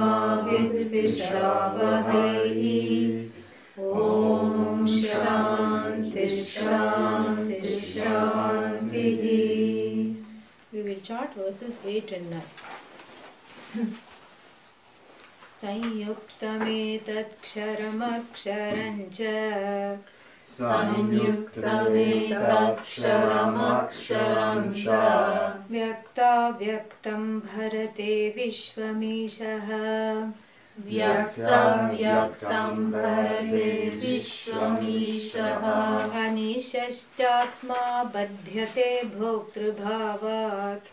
ma vidvishavahai. Om Shanti Shanti Shanti. We will chant verses 8 and 9. संयुक्तमेतत्क्षरमक्षरञ्च संयुक्तमेतत्क्षरमक्षरञ्च व्यक्ताव्यक्तं भरते विश्वमीशः व्यक्ताव्यक्तं भरते विश्वमीशः अनिशश्चात्मा बध्यते भोक्तृभावात्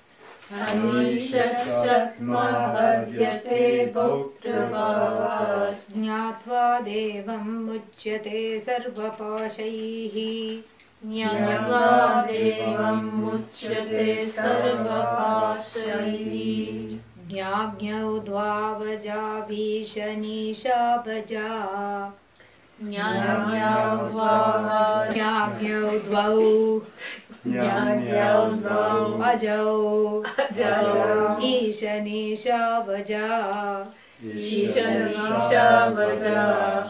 अनिशश्चात्मा बध्यते भोक्तृभावात् ज्ञात्वा देवं मुच्यते सर्वपाशैः ज्ञात्वा देवं मुच्यते सर्वपाशैः ज्ञाज्ञौ द्वावजा भीषणीशाभजा ज्ञाज्ञौ द्वौ अजौ ईशनीशावजा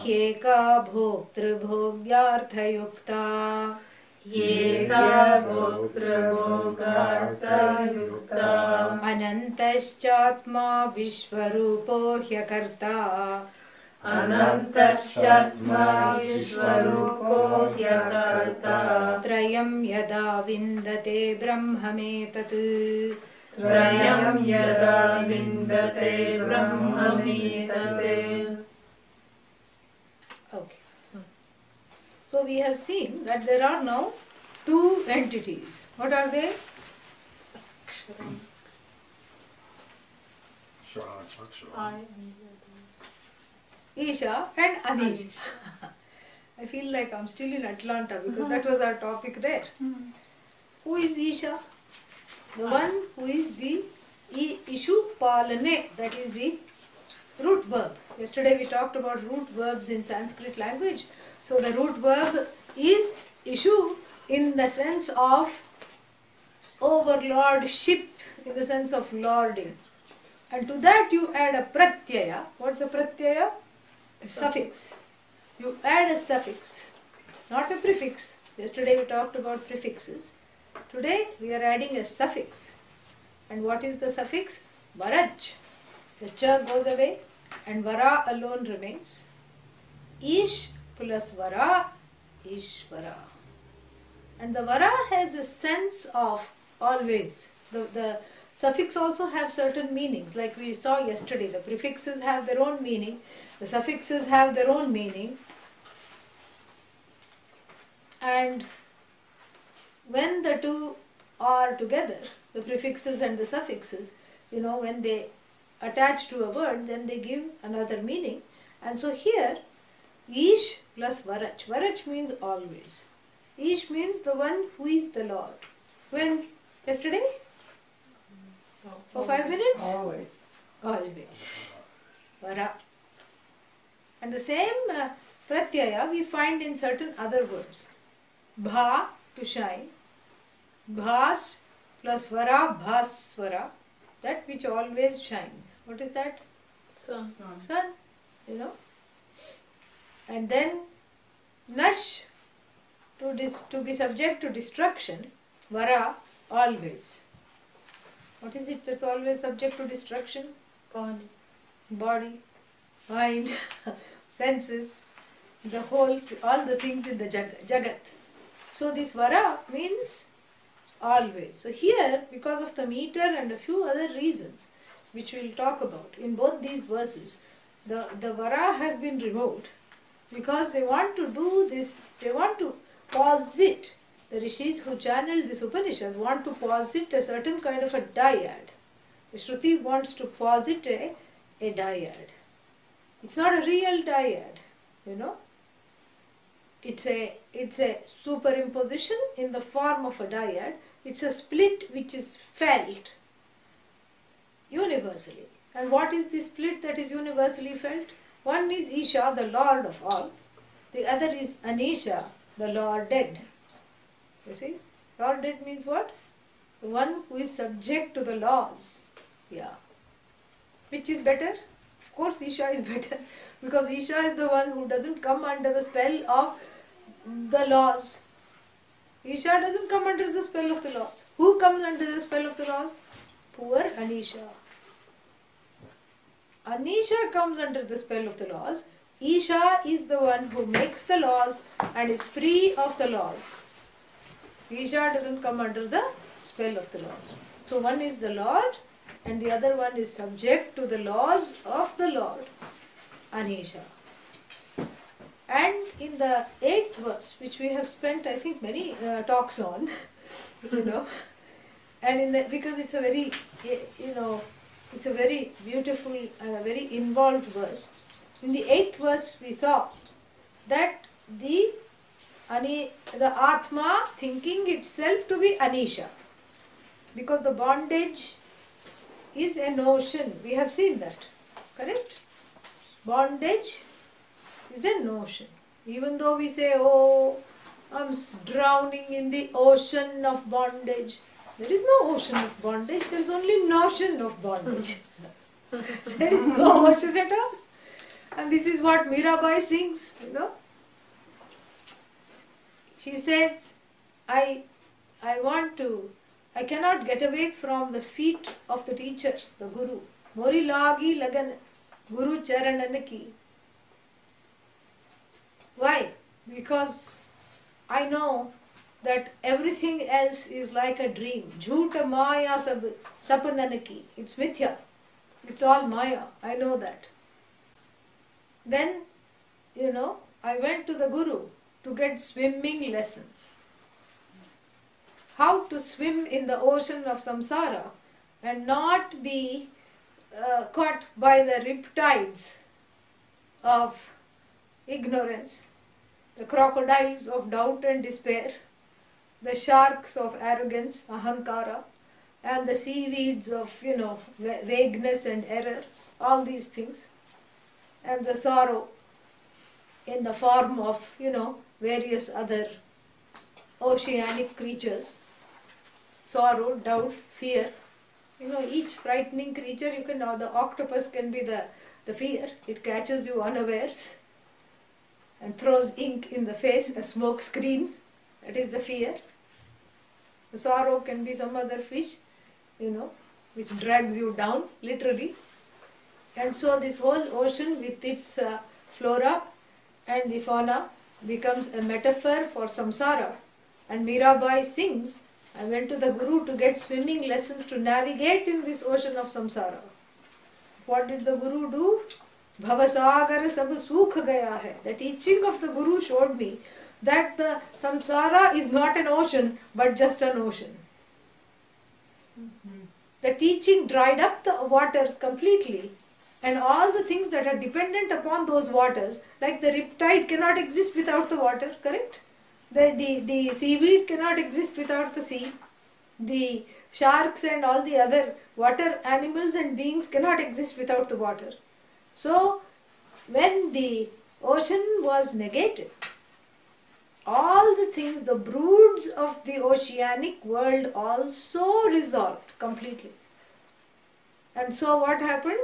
ह्येका भोक्तृभोग्यार्थयुक्ता अनन्तश्चात्मा विश्वरूपो ह्यकर्ता अनन्तश्चात्मा विश्वरूपो ह्यकर्ता त्रयं यदा विन्दते ब्रह्ममेतत् त्रयं यदा विन्दते ब्रह्ममेतत्. Okay. So we have seen that there are now two entities. What are they? Isha and Anish. I feel like I'm still in Atlanta because that was our topic there. Who is Isha? The one who is the Ishu Palane, that is the root verb. Yesterday we talked about root verbs in Sanskrit language. So the root verb is Ishu in the sense of overlordship, in the sense of lording. And to that you add a pratyaya. What's a pratyaya? A suffix. You add a suffix, not a prefix. Yesterday we talked about prefixes. Today we are adding a suffix. And what is the suffix? Varaj. The cha goes away and vara alone remains. Ish plus vara, ishvara. And the vara has a sense of always. The suffix also have certain meanings. Like we saw yesterday, the prefixes have their own meaning. The suffixes have their own meaning. And when the two are together, the prefixes and the suffixes, when they attach to a word, then they give another meaning. And so here, Ish plus Varach. Varach means always. Ish means the one who is the Lord. When? Yesterday? For 5 minutes? Always. Always. Vara. And the same pratyaya we find in certain other words. Bha, to shine. Bhas plus vara, bhasvara. That which always shines. What is that? Sun. Sun. And then Nash, to be subject to destruction. Vara, always. What is it that's always subject to destruction? Body, mind, senses, all the things in the jagat. So this vara means always. So here, because of the meter and a few other reasons, which we will talk about in both these verses, the vara has been removed because they want to do this, they want to posit. The rishis who channeled this Upanishad want to posit a certain kind of a dyad. The Shruti wants to posit a dyad. It's not a real dyad, It's a superimposition in the form of a dyad. It's a split which is felt universally. And what is the split that is universally felt? One is Isha, the Lord of all. The other is Anisha, the Lorded. You see? Lorded means what? The one who is subject to the laws. Yeah. Which is better? Of course Isha is better because Isha is the one who doesn't come under the spell of the laws. Isha doesn't come under the spell of the laws. Who comes under the spell of the laws? Poor Anisha. Anisha comes under the spell of the laws. Isha is the one who makes the laws and is free of the laws. Isha doesn't come under the spell of the laws. So one is the Lord and the other one is subject to the laws of the Lord, Anisha. And in the 8th verse, which we have spent, I think, many talks on, and because it's a very, it's a very beautiful and a very involved verse. In the 8th verse, we saw that the Atma thinking itself to be Anisha, because the bondage is a notion. We have seen that, correct? Bondage is a notion. Even though we say, oh, I'm drowning in the ocean of bondage, there is no ocean of bondage, there is only notion of bondage. There is no ocean at all. And this is what Mirabai sings, She says, I cannot get away from the feet of the teacher, the Guru. Mori lagi lagan Guru charanana ki. Why? Because I know that everything else is like a dream. Jhoota maya sapanana ki. It's mithya. It's all maya. I know that. Then, I went to the Guru to get swimming lessons. How to swim in the ocean of samsara and not be caught by the riptides of ignorance, the crocodiles of doubt and despair, the sharks of arrogance, ahankara, and the seaweeds of, vagueness and error, all these things, and the sorrow in the form of, various other oceanic creatures, sorrow, doubt, fear. Each frightening creature, the octopus can be the fear. It catches you unawares and throws ink in the face, a smoke screen. That is the fear. The sorrow can be some other fish, which drags you down, literally. And so this whole ocean with its flora and the fauna becomes a metaphor for samsara. And Mirabai sings, I went to the Guru to get swimming lessons to navigate in this ocean of samsara. What did the Guru do? Bhavasagar sab sukh gaya hai. The teaching of the Guru showed me that the samsara is not an ocean but just an ocean. The teaching dried up the waters completely, and all the things that are dependent upon those waters, like the riptide cannot exist without the water, correct? The seaweed cannot exist without the sea. The sharks and all the other water animals and beings cannot exist without the water. So, when the ocean was negated, all the things, the broods of the oceanic world also resolved completely. And so what happened?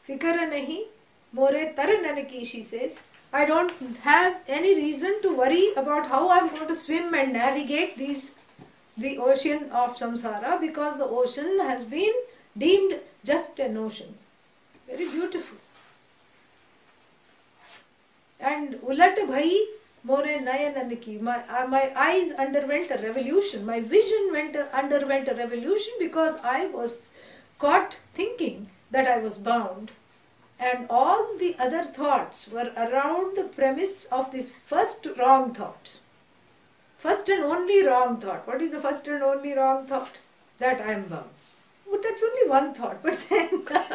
Fikara nahi, more tarananaki, she says. I don't have any reason to worry about how I am going to swim and navigate the ocean of samsara, because the ocean has been deemed just an ocean. Very beautiful. And ulat bhai more nayananaki. My eyes underwent a revolution. My vision underwent a revolution because I was caught thinking that I was bound. And all the other thoughts were around the premise of this first wrong thoughts. First and only wrong thought. What is the first and only wrong thought? That I am bound. But that's only one thought. But then you can't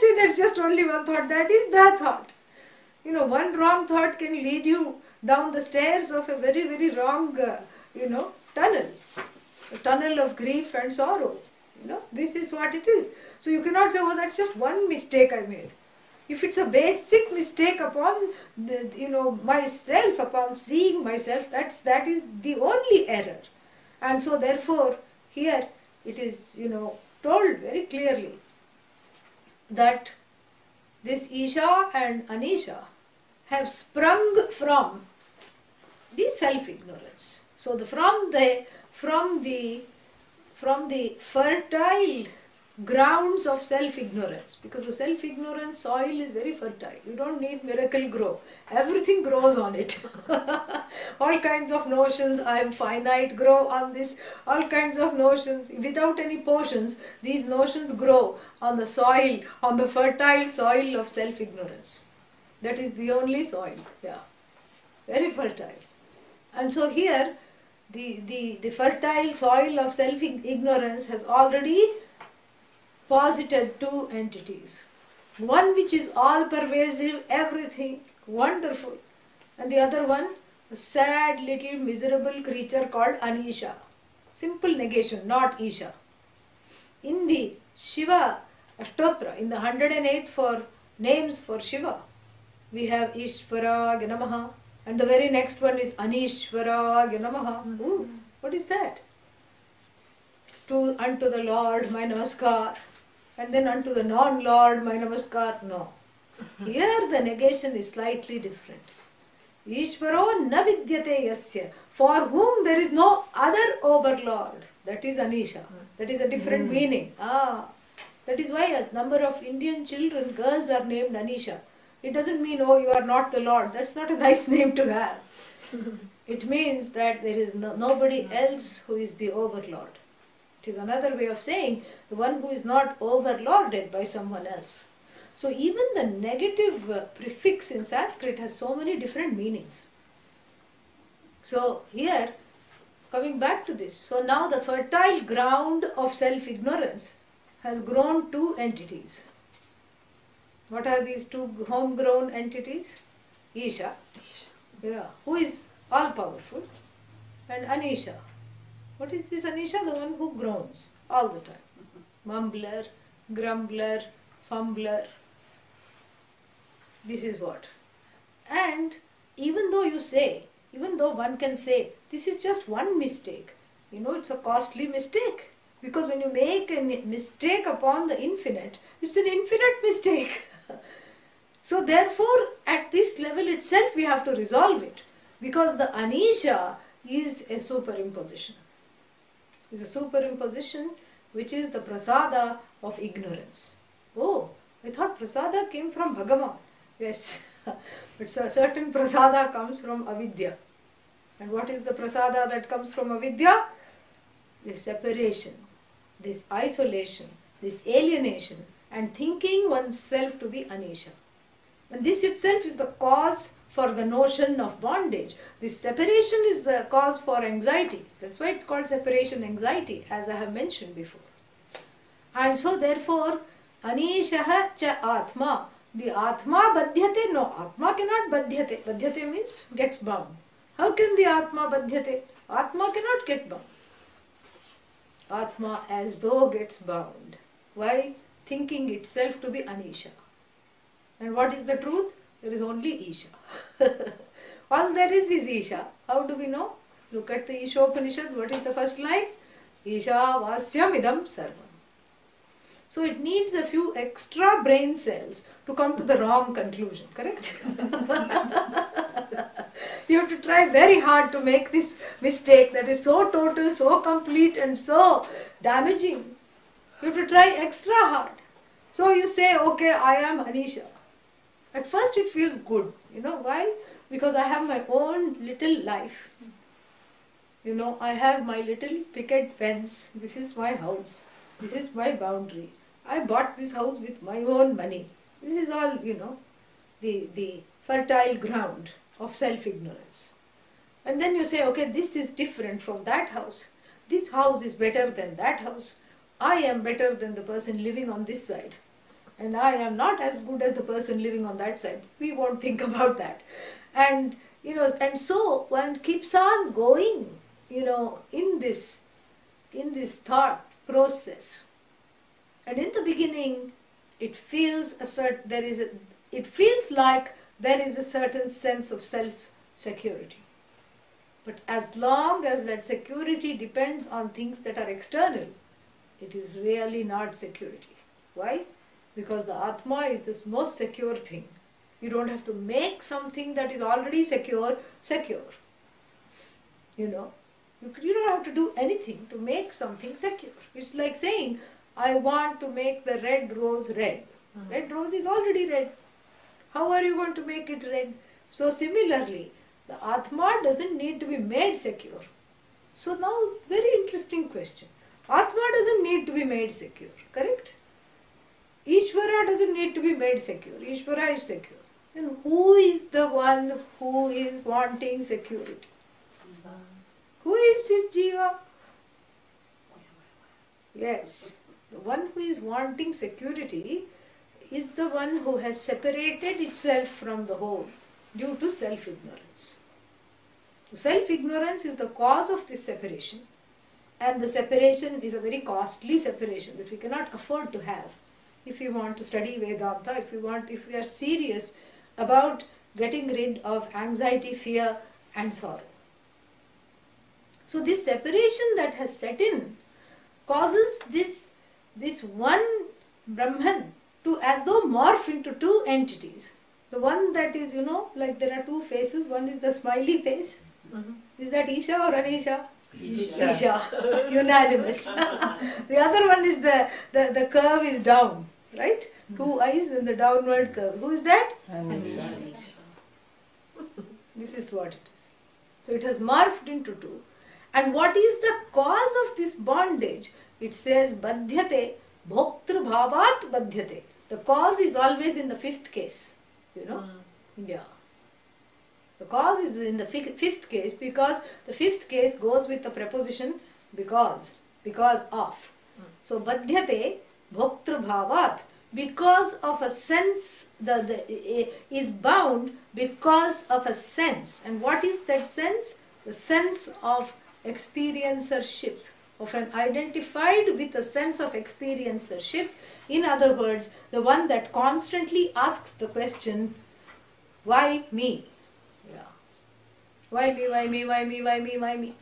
say that's just only one thought. That is the thought. One wrong thought can lead you down the stairs of a very, very wrong, tunnel. A tunnel of grief and sorrow. This is what it is. So you cannot say, oh, that's just one mistake I made. If it's a basic mistake upon myself, upon seeing myself, that is the only error. And so therefore, here it is, told very clearly that this Isha and Anisha have sprung from the self-ignorance. So from the fertile grounds of self-ignorance, because the self-ignorance soil is very fertile. You don't need miracle grow. Everything grows on it. All kinds of notions, I am finite, grow on this. All kinds of notions. Without any potions, these notions grow on the soil, on the fertile soil of self-ignorance. That is the only soil. Yeah. Very fertile. And so here, the fertile soil of self-ignorance has already posited two entities. One which is all pervasive, everything, wonderful. And the other one, a sad little miserable creature called Anisha. Simple negation, not Isha. In the Shiva Ashtotra, in the 108 for names for Shiva, we have Ishvara Namaha, and the very next one is Anishvara Namaha. Ooh, what is that? Unto the Lord my namaskar, and then unto the non-Lord my namaskar. No. Here the negation is slightly different. Ishvaro na vidyate yasya, for whom there is no other overlord. That is Anisha. That is a different meaning. That is why a number of Indian children, girls are named Anisha. It doesn't mean, oh, you are not the Lord. That's not a nice name to have. It means that there is nobody else who is the overlord. It is another way of saying the one who is not overlorded by someone else. So even the negative prefix in Sanskrit has so many different meanings. So here, coming back to this, so now the fertile ground of self-ignorance has grown two entities. What are these two homegrown entities? Isha, yeah, who is all-powerful, and Anisha. What is this Anisha? The one who groans all the time. Mumbler, grumbler, fumbler. This is what. And even though one can say, this is just one mistake, it's a costly mistake. Because when you make a mistake upon the infinite, it's an infinite mistake. So therefore, at this level itself, we have to resolve it. Because the Anisha is a superimposition. Is a superimposition which is the prasada of ignorance. Oh, I thought prasada came from Bhagavan. Yes, but a certain prasada comes from avidya. And what is the prasada that comes from avidya? This separation, this isolation, this alienation, and thinking oneself to be Anisha. And this itself is the cause for the notion of bondage. This separation is the cause for anxiety. That's why it's called separation anxiety, as I have mentioned before. And so therefore, Anishaha cha Atma. The Atma badhyate? No, Atma cannot badhyate. Badhyate means gets bound. How can the Atma badhyate? Atma cannot get bound. Atma as though gets bound. Why? Thinking itself to be Anisha. And what is the truth? There is only Isha. All there is Isha. How do we know? Look at the Ishopanishad. What is the first line? Isha vasyam idam sarvam. So it needs a few extra brain cells to come to the wrong conclusion, correct? You have to try very hard to make this mistake that is so total, so complete and so damaging. You have to try extra hard. So you say, okay, I am Anisha. At first it feels good. You know why? Because I have my own little life. I have my little picket fence. This is my house. This is my boundary. I bought this house with my own money. This is all, the fertile ground of self-ignorance. And then you say, okay, this is different from that house. This house is better than that house. I am better than the person living on this side. And I am not as good as the person living on that side. We won't think about that. And, and so one keeps on going, in this thought process. And in the beginning, it feels like there is a certain sense of self-security. But as long as that security depends on things that are external, it is really not security. Why? Because the Atma is the most secure thing. You don't have to make something that is already secure. You know, you don't have to do anything to make something secure. It's like saying, I want to make the red rose red. Red rose is already red. How are you going to make it red? So similarly, the Atma doesn't need to be made secure. So now, very interesting question. Atma doesn't need to be made secure, correct? Ishvara doesn't need to be made secure. Ishvara is secure. Then who is the one who is wanting security? Who is this Jiva? Yes, the one who is wanting security is the one who has separated itself from the whole due to self-ignorance. Self-ignorance is the cause of this separation, and the separation is a very costly separation that we cannot afford to have if we want to study Vedanta, if we are serious about getting rid of anxiety, fear and sorrow. So this separation that has set in causes this one Brahman to as though morph into two entities. The one that is, like there are two faces, one is the smiley face. Is that Isha or Anisha? Isha. Unanimous. The other one is the curve is down, right? Two eyes and the downward curve. Who is that? Anisha. This is what it is. So it has morphed into two. And what is the cause of this bondage? It says Badhyate, Bhoktru Bhavat Badhyate. The cause is always in the fifth case. Yeah. The cause is in the fifth case because the fifth case goes with the preposition because of. So Badhyate, Bhoktru Bhavat, because of a sense, is bound because of a sense. And what is that sense? The sense of experiencership, of an identified with a sense of experiencership. In other words, the one that constantly asks the question, why me? Yeah. Why me, why me, why me, why me, why me?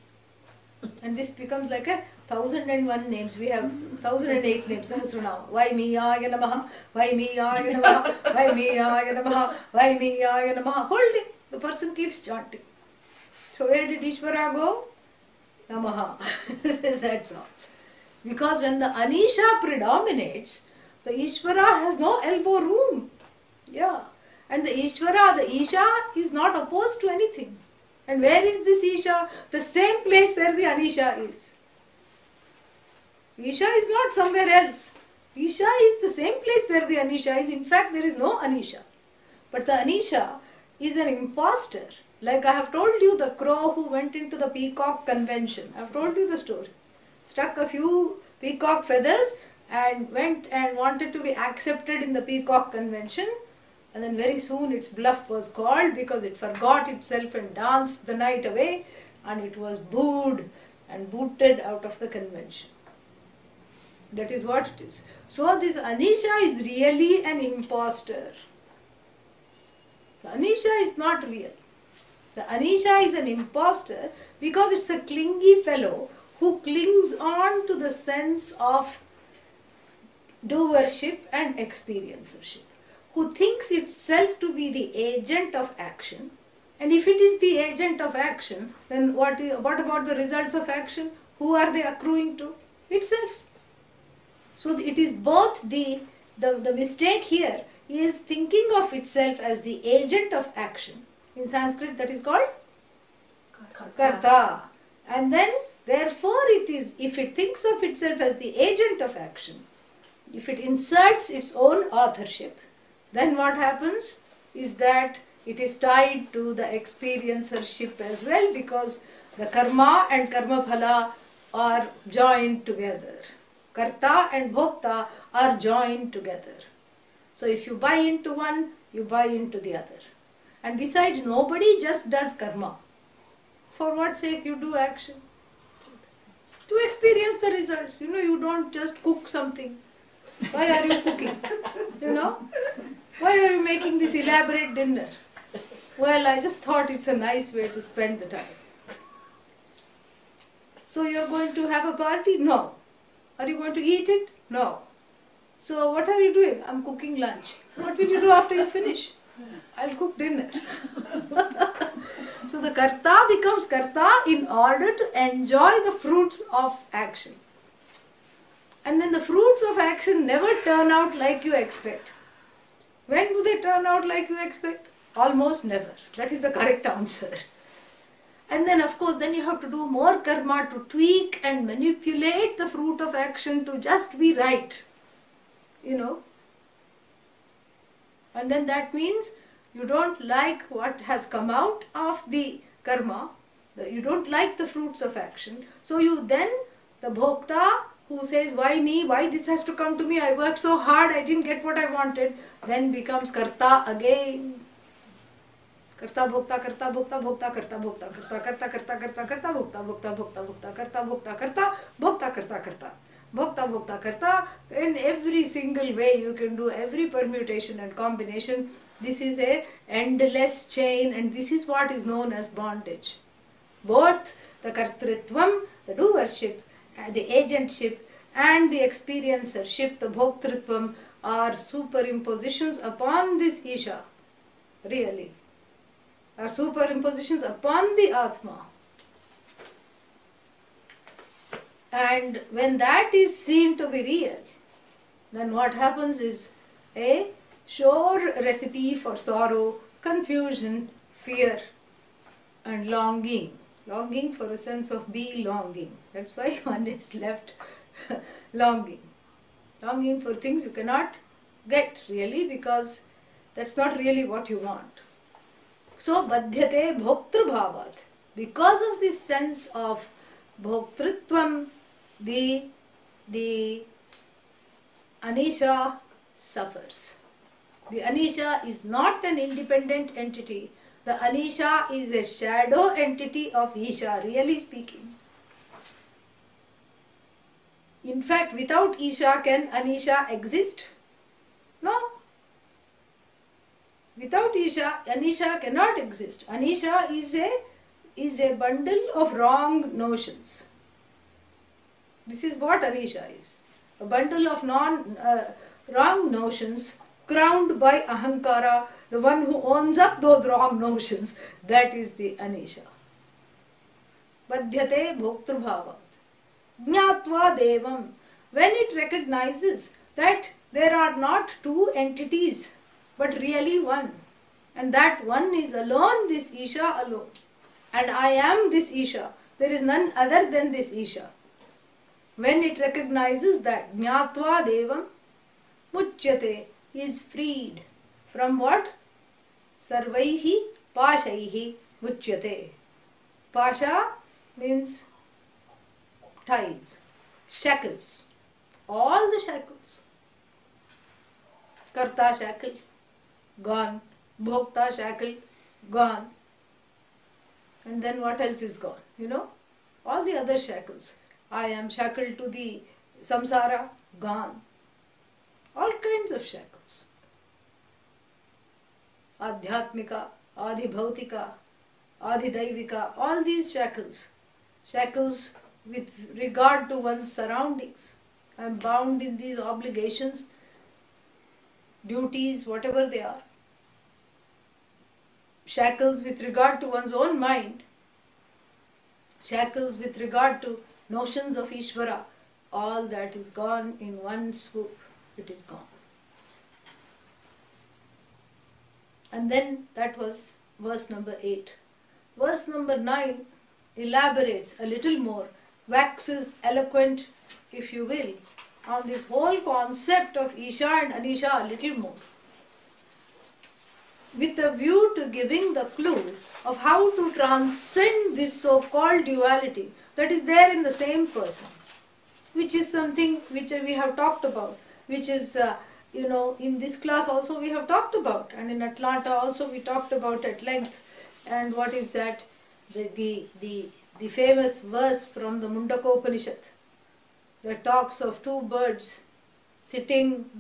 And this becomes like 1001 names. We have 1008 names. Sahasranama. Why me, Aya Namaha? Why me, Aya Namaha? Why me, Aya Namaha? Why me, Aya Namaha? Whole day, the person keeps chanting. So where did Ishvara go? Namaha. That's all. Because when the Anisha predominates, the Ishvara has no elbow room. Yeah. And the Ishvara, the Isha is not opposed to anything. And where is this Isha? The same place where the Anisha is. Isha is not somewhere else. Isha is the same place where the Anisha is. In fact, there is no Anisha. But the Anisha is an imposter. Like I have told you, the crow who went into the peacock convention. I have told you the story. Struck a few peacock feathers and went and wanted to be accepted in the peacock convention. And then very soon its bluff was called because it forgot itself and danced the night away, and it was booed and booted out of the convention. That is what it is. So this Anisha is really an imposter. The Anisha is not real. The Anisha is an imposter because it's a clingy fellow who clings on to the sense of doership and experiencership, who thinks itself to be the agent of action. And if it is the agent of action, then what about the results of action? Who are they accruing to? Itself. So it is both the mistake here is thinking of itself as the agent of action. In Sanskrit that is called Karta. And then therefore it is, if it thinks of itself as the agent of action, if it inserts its own authorship, then what happens is that it is tied to the experiencership as well, because the karma and karma phala are joined together. Karta and bhokta are joined together. So if you buy into one, you buy into the other. And besides, nobody just does karma. For what sake you do action? To experience the results. You don't just cook something. Why are you cooking? Why are you making this elaborate dinner? Well, I just thought it's a nice way to spend the time. So you're going to have a party? No. Are you going to eat it? No. So what are you doing? I'm cooking lunch. What will you do after you finish? I'll cook dinner. So the karta becomes karta in order to enjoy the fruits of action. And then the fruits of action never turn out like you expect. When do they turn out like you expect? Almost never. That is the correct answer. And then of course then you have to do more karma to tweak and manipulate the fruit of action to just be right. And then that means you don't like what has come out of the karma, you don't like the fruits of action, so you then, the bhokta who says, why me, why this has to come to me, I worked so hard, I didn't get what I wanted, then becomes karta again. Karta bhokta, karta bhokta, bhokta karta bhokta, karta karta karta karta karta bhokta, bhokta bhokta bhokta, karta bhokta karta, bhokta karta karta. Bhokta bhokta karta, in every single way you can do every permutation and combination. This is a endless chain, and this is what is known as bondage. Both the kartritvam, the doership, the agentship, and the experiencership, the bhoktritvam, are superimpositions upon this Isha, really, are superimpositions upon the Atma. And when that is seen to be real, then what happens is a sure recipe for sorrow, confusion, fear, and longing. Longing for a sense of belonging. That's why one is left longing. Longing for things you cannot get really, because that's not really what you want. So, badhyate bhoktru bhavat. Because of this sense of bhoktritvam, the anisha suffers. The anisha is not an independent entity. The anisha is a shadow entity of Isha, really speaking. In fact, without Isha, can anisha exist? No. Without Isha, anisha cannot exist. Anisha is a bundle of wrong notions. This is what anisha is. A bundle of wrong notions crowned by ahankara, the one who owns up those wrong notions. That is the anisha. Badhyate bhoktru bhavat. Jnatva devam. When it recognizes that there are not two entities, but really one, and that one is alone, this Isha alone, and I am this Isha, there is none other than this Isha. When it recognizes that, jnatva devam, muchyate, is freed from what? Sarvaihi pashaihi muchyate. Pasha means ties, shackles, all the shackles. Karta shackle, gone. Bhokta shackle, gone. And then what else is gone? All the other shackles. I am shackled to the samsara, gone. All kinds of shackles. Adhyatmika, adhibhautika, adhidaivika, all these shackles. Shackles with regard to one's surroundings. I am bound in these obligations, duties, whatever they are. Shackles with regard to one's own mind. Shackles with regard to notions of Ishvara. All that is gone in one swoop. It is gone. And then that was verse number 8. Verse number 9 elaborates a little more, waxes eloquent, if you will, on this whole concept of Isha and Anisha a little more, with a view to giving the clue of how to transcend this so-called duality that is there in the same person, which is something which we have talked about, which is, in this class also we have talked about, and in Atlanta also we talked about at length. And what is that? The famous verse from the Mundaka Upanishad that talks of two birds sitting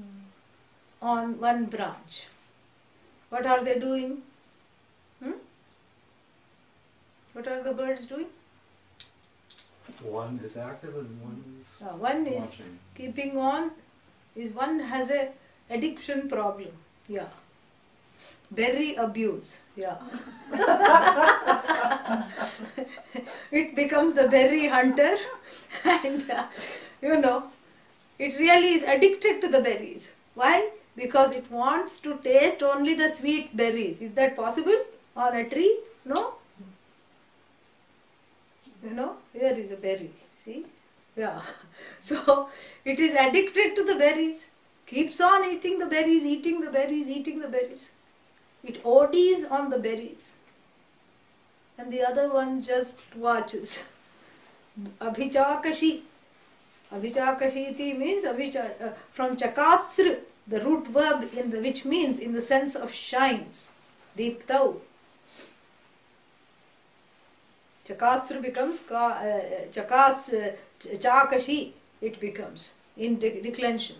on one branch. What are they doing? What are the birds doing? One is active and one is One is watching. keeping on is one has a addiction problem. Yeah. Berry abuse. Yeah. It becomes the berry hunter and it really is addicted to the berries. Why? Because it wants to taste only the sweet berries. Is that possible on a tree? No. Here is a berry. See? Yeah. So it is addicted to the berries. Keeps on eating the berries, eating the berries, eating the berries. It ODs on the berries. And the other one just watches. Abhichakashi. Abhichakashiti means from chakasra, the root verb which means in the sense of shines. Deeptau. Chakasra becomes chakashi, it becomes in declension.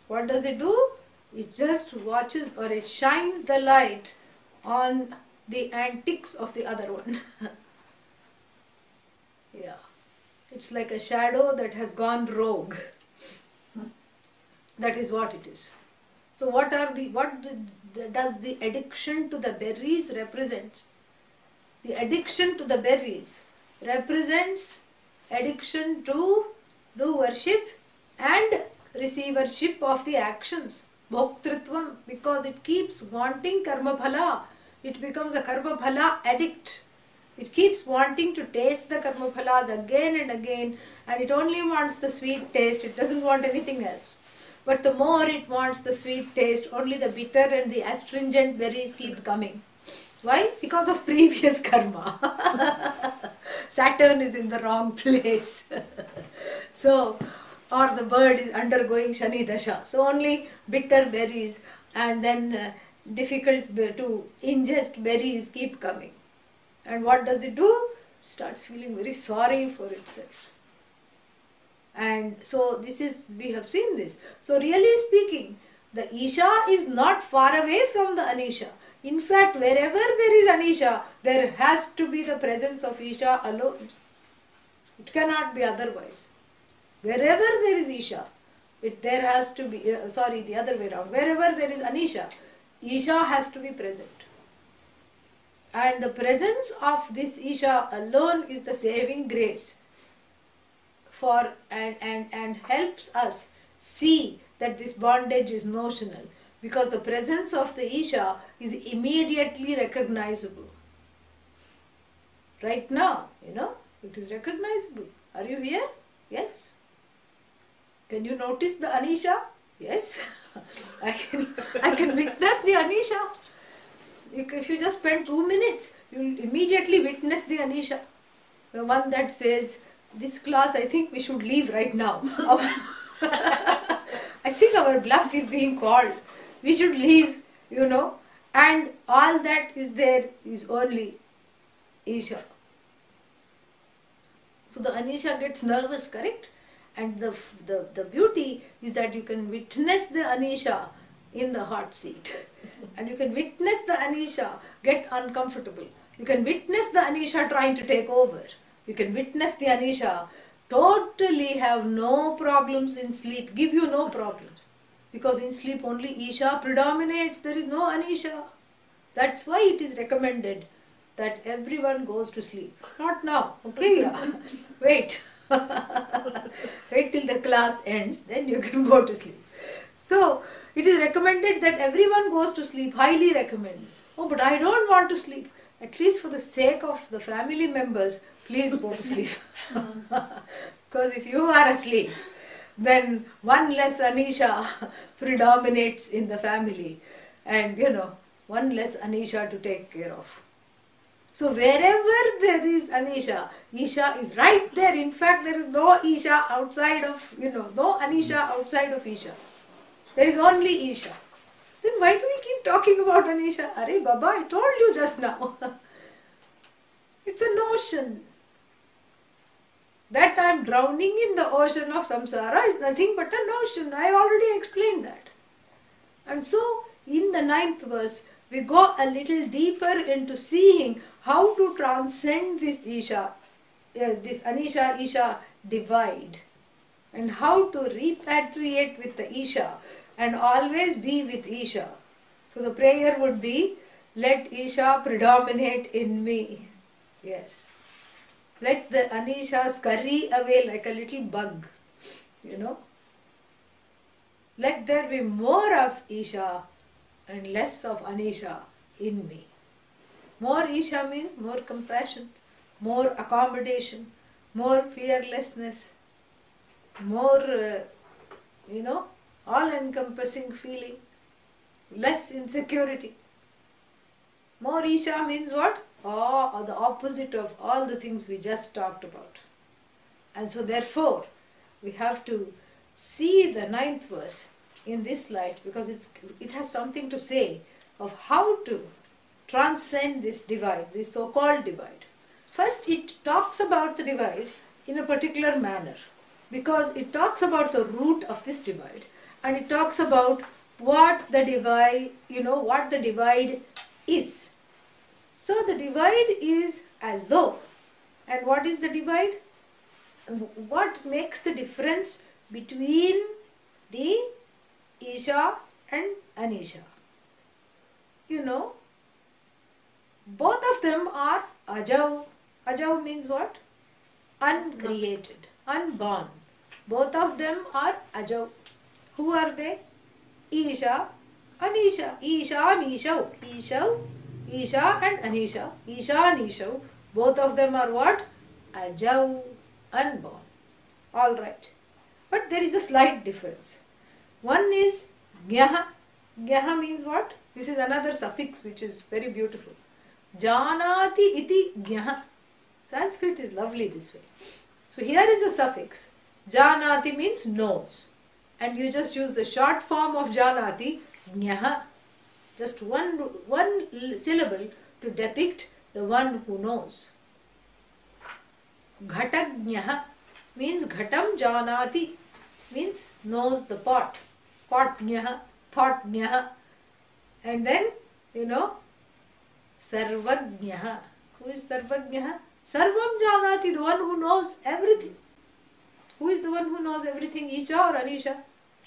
What does it do? It just watches or it shines the light on the antics of the other one. Yeah. It's like a shadow that has gone rogue. That is what it is. So what does the addiction to the berries represent? The addiction to the berries represents addiction to do worship and receivership of the actions. Bhoktritvam, because it keeps wanting karma phala. It becomes a karma phala addict. It keeps wanting to taste the karma phalas again and again, and it only wants the sweet taste. It doesn't want anything else. But the more it wants the sweet taste, only the bitter and the astringent berries keep coming. Why? Because of previous karma. Saturn is in the wrong place. So, or the bird is undergoing Shani Dasha. So only bitter berries and then difficult to ingest berries keep coming. And what does it do? Starts feeling very sorry for itself. And so we have seen this. So really speaking, the Isha is not far away from the Anisha. In fact, wherever there is Anisha, there has to be the presence of Isha alone. It cannot be otherwise. Wherever there is Isha, there has to be, the other way around. Wherever there is Anisha, Isha has to be present. And the presence of this Isha alone is the saving grace and helps us see that this bondage is notional, because the presence of the Isha is immediately recognizable. Right now, it is recognizable. Are you here? Yes? Can you notice the Anisha? Yes? I can witness the Anisha. If you just spend 2 minutes, you will immediately witness the Anisha. The one that says, this class, I think we should leave right now. I think our bluff is being called. We should leave, and all that is there is only Isha. So the Anisha gets nervous, correct? And the beauty is that you can witness the Anisha in the hot seat. And you can witness the Anisha get uncomfortable. You can witness the Anisha trying to take over. You can witness the Anisha totally have no problems in sleep, give you no problems. Because in sleep only Isha predominates, there is no Anisha. That's why it is recommended that everyone goes to sleep. Not now, okay? Wait. Wait till the class ends, then you can go to sleep. So, it is recommended that everyone goes to sleep, highly recommended. Oh, but I don't want to sleep. At least for the sake of the family members, please go to sleep. Because if you are asleep, then one less Anisha predominates in the family. And one less Anisha to take care of. So wherever there is Anisha, Isha is right there. In fact, there is no Isha outside of, no Anisha outside of Isha. There is only Isha. Then why do we keep talking about Anisha? Arey Baba, I told you just now. It's a notion. That I am drowning in the ocean of samsara is nothing but a notion. I already explained that. And so, in the 9th verse, we go a little deeper into seeing how to transcend this Isha, this Anisha-Isha divide. and how to repatriate with the Isha and always be with Isha. So the prayer would be, let Isha predominate in me. Yes. Let the Anisha scurry away like a little bug. Let there be more of Isha and less of Anisha in me. More Isha means more compassion, more accommodation, more fearlessness, more, all-encompassing feeling, less insecurity. More Isha means what? Or the opposite of all the things we just talked about. And so therefore, we have to see the 9th verse in this light, because it has something to say of how to transcend this divide, this so-called divide. First, it talks about the divide in a particular manner, because it talks about the root of this divide, and it talks about what the divide, what the divide is. So the divide is as though. And what is the divide? What makes the difference between the Isha and Anisha? Both of them are Ajav. Ajav means what? Uncreated, unborn. Both of them are Ajav. Who are they? Isha, Anisha. Isha, Anisha. Isha and Anisha. Isha, Anisha. Both of them are what? Ajav, unborn. Alright. But there is a slight difference. One is Gyaha. Gyaha means what? This is another suffix which is very beautiful. Janati iti Gyaha. Sanskrit is lovely this way. So here is a suffix. Janati means knows. And you just use the short form of Janati, Gyaha. Just one syllable to depict the one who knows. Ghatagyaha means Ghatam Janati, means knows the pot. Potgyaha, thoughtgyaha. And then, Sarvagyaha. Who is Sarvagyaha? Sarvam Janati, the one who knows everything. Who is the one who knows everything? Isha or Anisha?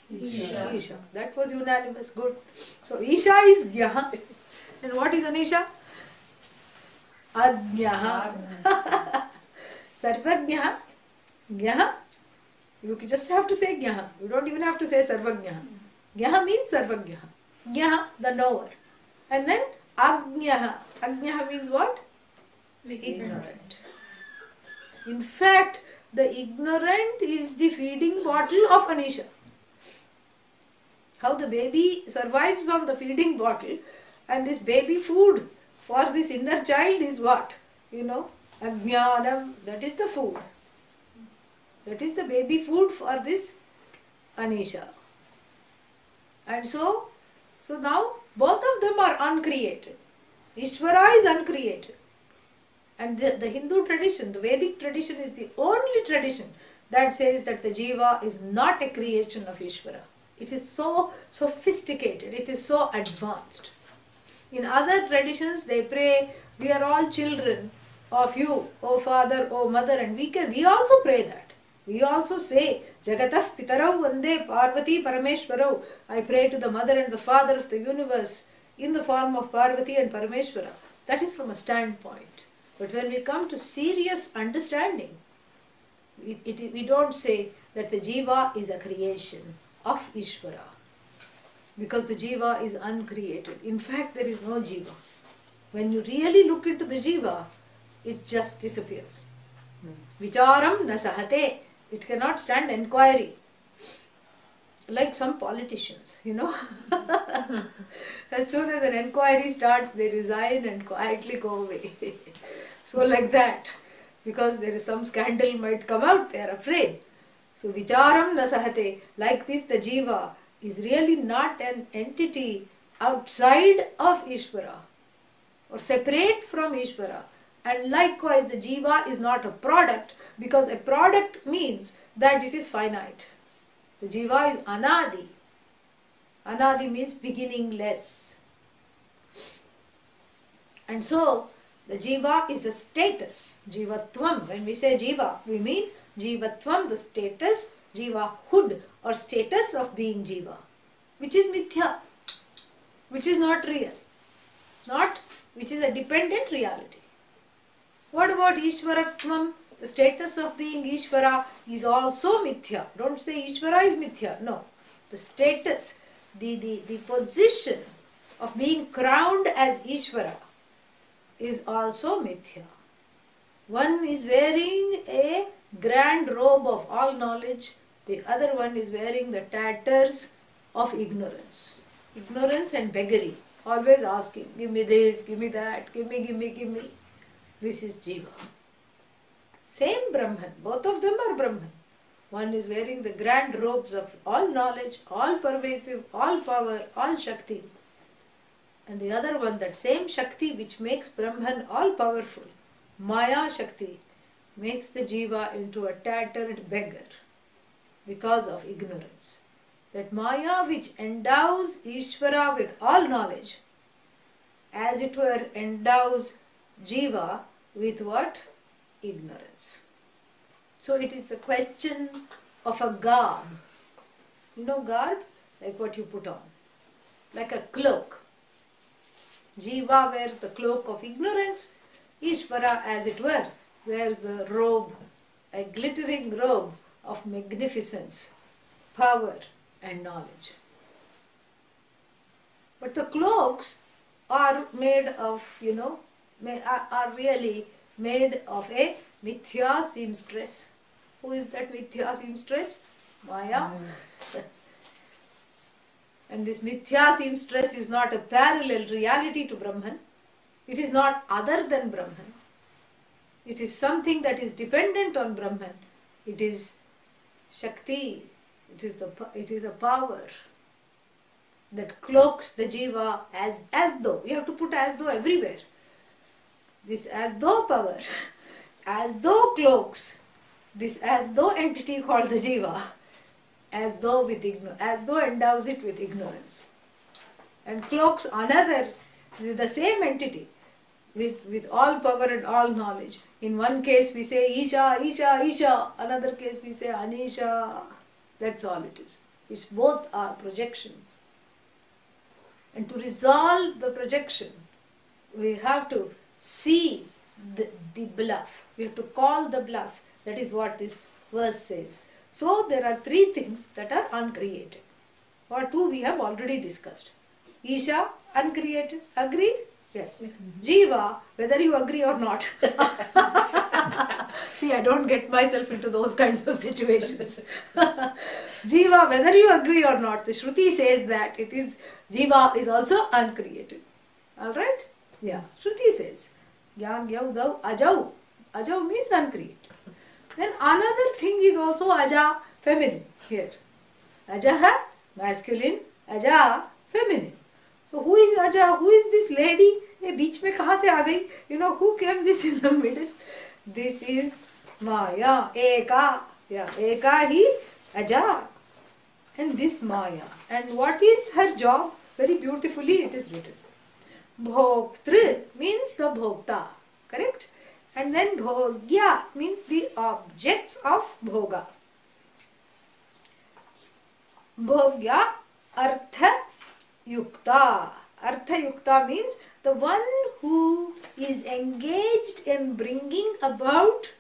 Isha. Isha. That was unanimous. Good. So Isha is Gyaha. And what is Anisha? Agyaha. Sarvagyaha. Gyaha. You just have to say Gyaha. You don't even have to say Sarvagyaha. Gyaha means Sarvagyaha. Gyaha, the knower. And then Agyaha. Agyaha means what? Ignorant. In fact, the ignorant is the feeding bottle of Anisha. How the baby survives on the feeding bottle, and this baby food for this inner child is what? Ajnanam, that is the food. That is the baby food for this Anisha. And so now both of them are uncreated. Ishvara is uncreated. And the Hindu tradition, the Vedic tradition is the only tradition that says that the Jiva is not a creation of Ishvara. It is so sophisticated, it is so advanced. In other traditions they pray, we are all children of you, O Father, O Mother, and we also pray that. We also say, Jagatah Pitarau Vande Parvati Parameshwarau. I pray to the Mother and the Father of the universe in the form of Parvati and Parameshwara. That is from a standpoint. But when we come to serious understanding, we don't say that the Jiva is a creation of Ishvara, because the Jiva is uncreated. In fact, there is no Jiva. When you really look into the Jiva, it just disappears. Vicharam na sahate. It cannot stand inquiry. Like some politicians, As soon as an inquiry starts, they resign and quietly go away. So like that, because there is some scandal might come out, they are afraid. So vicharam na sahate. Like this, the Jiva is really not an entity outside of Ishvara or separate from Ishvara. And likewise, the Jiva is not a product, because a product means that it is finite. The Jiva is Anadi. Anadi means beginningless. And so, the Jiva is a status. Jivatvam. When we say Jiva, we mean Jivatvam, the status jivahood or status of being jiva, which is mithya, which is not real, not which is a dependent reality. What about Ishvaratvam? The status of being Ishvara is also mithya. Don't say Ishvara is mithya. No. The status, the position of being crowned as Ishvara is also mithya. One is wearing a grand robe of all knowledge, the other one is wearing the tatters of ignorance. Ignorance and beggary. Always asking, give me this, give me that, give me, give me, give me. This is Jiva. Same Brahman. Both of them are Brahman. One is wearing the grand robes of all knowledge, all pervasive, all power, all Shakti. And the other one, that same Shakti which makes Brahman all powerful, Maya Shakti, makes the Jiva into a tattered beggar because of ignorance. That Maya which endows Ishvara with all knowledge, as it were endows Jiva with what? Ignorance. So it is a question of a garb. You know garb? Like what you put on. Like a cloak. Jiva wears the cloak of ignorance. Ishvara, as it were, wears the robe, a glittering robe of magnificence, power and knowledge. But the cloaks are made of, are really made of a mithya seamstress. Who is that mithya seamstress? Maya. And this mithya seamstress is not a parallel reality to Brahman. It is not other than Brahman. It is something that is dependent on Brahman. It is Shakti. It is a power that cloaks the Jiva as though. You have to put as though everywhere. This as though power, as though cloaks, this as though entity called the Jiva, as though endows it with ignorance, and cloaks another, the same entity, with all power and all knowledge. In one case we say Isha, Isha, Isha, another case we say Anisha. That's all it is. It's both are projections. And to resolve the projection, we have to see the bluff. We have to call the bluff. That is what this verse says. So there are three things that are uncreated. Or two we have already discussed. Isha, uncreated. Agreed? Yes. Jiva, whether you agree or not. See, I don't get myself into those kinds of situations. Jiva, whether you agree or not, the Shruti says that it is, Jiva is also uncreated. Alright? Yeah. Shruti says, Gyan Gyau Dau Ajau. Ajau means uncreated. Then another thing is also Aja, feminine here. Ajaha, masculine. Aja, feminine. So who is Aja? Who is this lady? Ye beech mein kahan se aa gayi? Who came this in the middle? This is Maya, Eka. Yeah, Eka hi Aja. And this Maya. And what is her job? Very beautifully it is written. Bhoktri means the Bhokta. Correct? And then Bhogya means the objects of Bhoga. Bhogya Artha Yukta. Artha Yukta means the one who is engaged in bringing about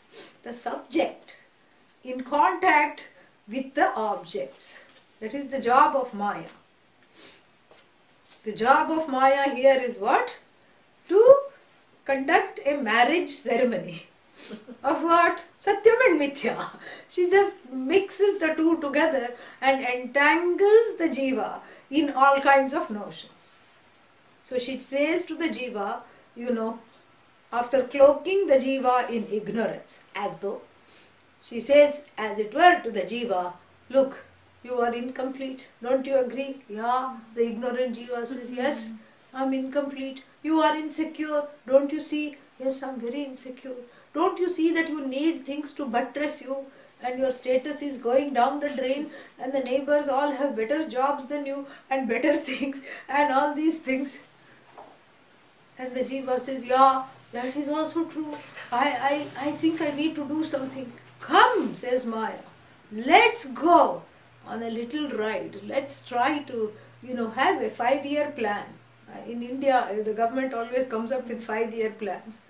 the subject in contact with the objects. That is the job of Maya. The job of Maya here is what? To conduct a marriage ceremony. Of what? Satyam and Mithya. She just mixes the two together and entangles the Jiva in all kinds of notions. So she says to the Jiva, after cloaking the Jiva in ignorance, as though, she says, as it were, to the Jiva, look, you are incomplete. Don't you agree? Yeah, the ignorant Jiva says, yes, I'm incomplete. You are insecure. Don't you see? Yes, I'm very insecure. Don't you see that you need things to buttress you and your status is going down the drain and the neighbors all have better jobs than you and better things and all these things? And the Jiva says, yeah, that is also true. I think I need to do something. Come, says Maya. let's go on a little ride. Let's try to, have a 5-year plan. In India, the government always comes up with 5-year plans.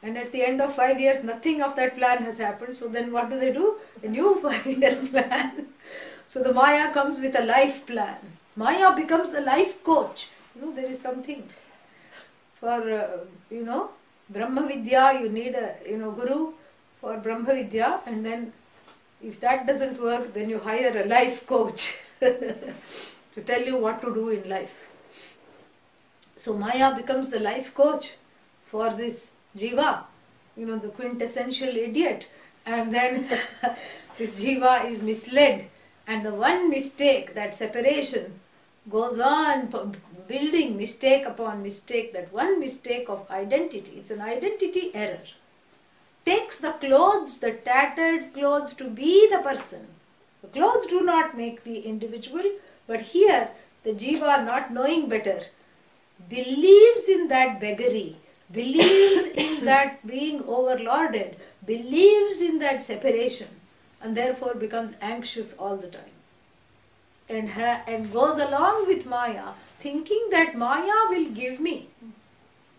And at the end of 5 years, nothing of that plan has happened. So then what do? A new 5-year plan. So the Maya comes with a life plan. Maya becomes the life coach. There is something. For, Brahma Vidya, you need a, guru for Brahma Vidya. And then if that doesn't work, then you hire a life coach to tell you what to do in life. So Maya becomes the life coach for this Jiva, the quintessential idiot. And then this Jiva is misled. And the one mistake, that separation, goes on building mistake upon mistake. That one mistake of identity, it's an identity error. Takes the clothes, the tattered clothes, to be the person. The clothes do not make the individual, but here the Jiva, not knowing better, believes in that beggary, believes in that being overlorded, believes in that separation, and therefore becomes anxious all the time. And goes along with Maya, thinking that Maya will give me,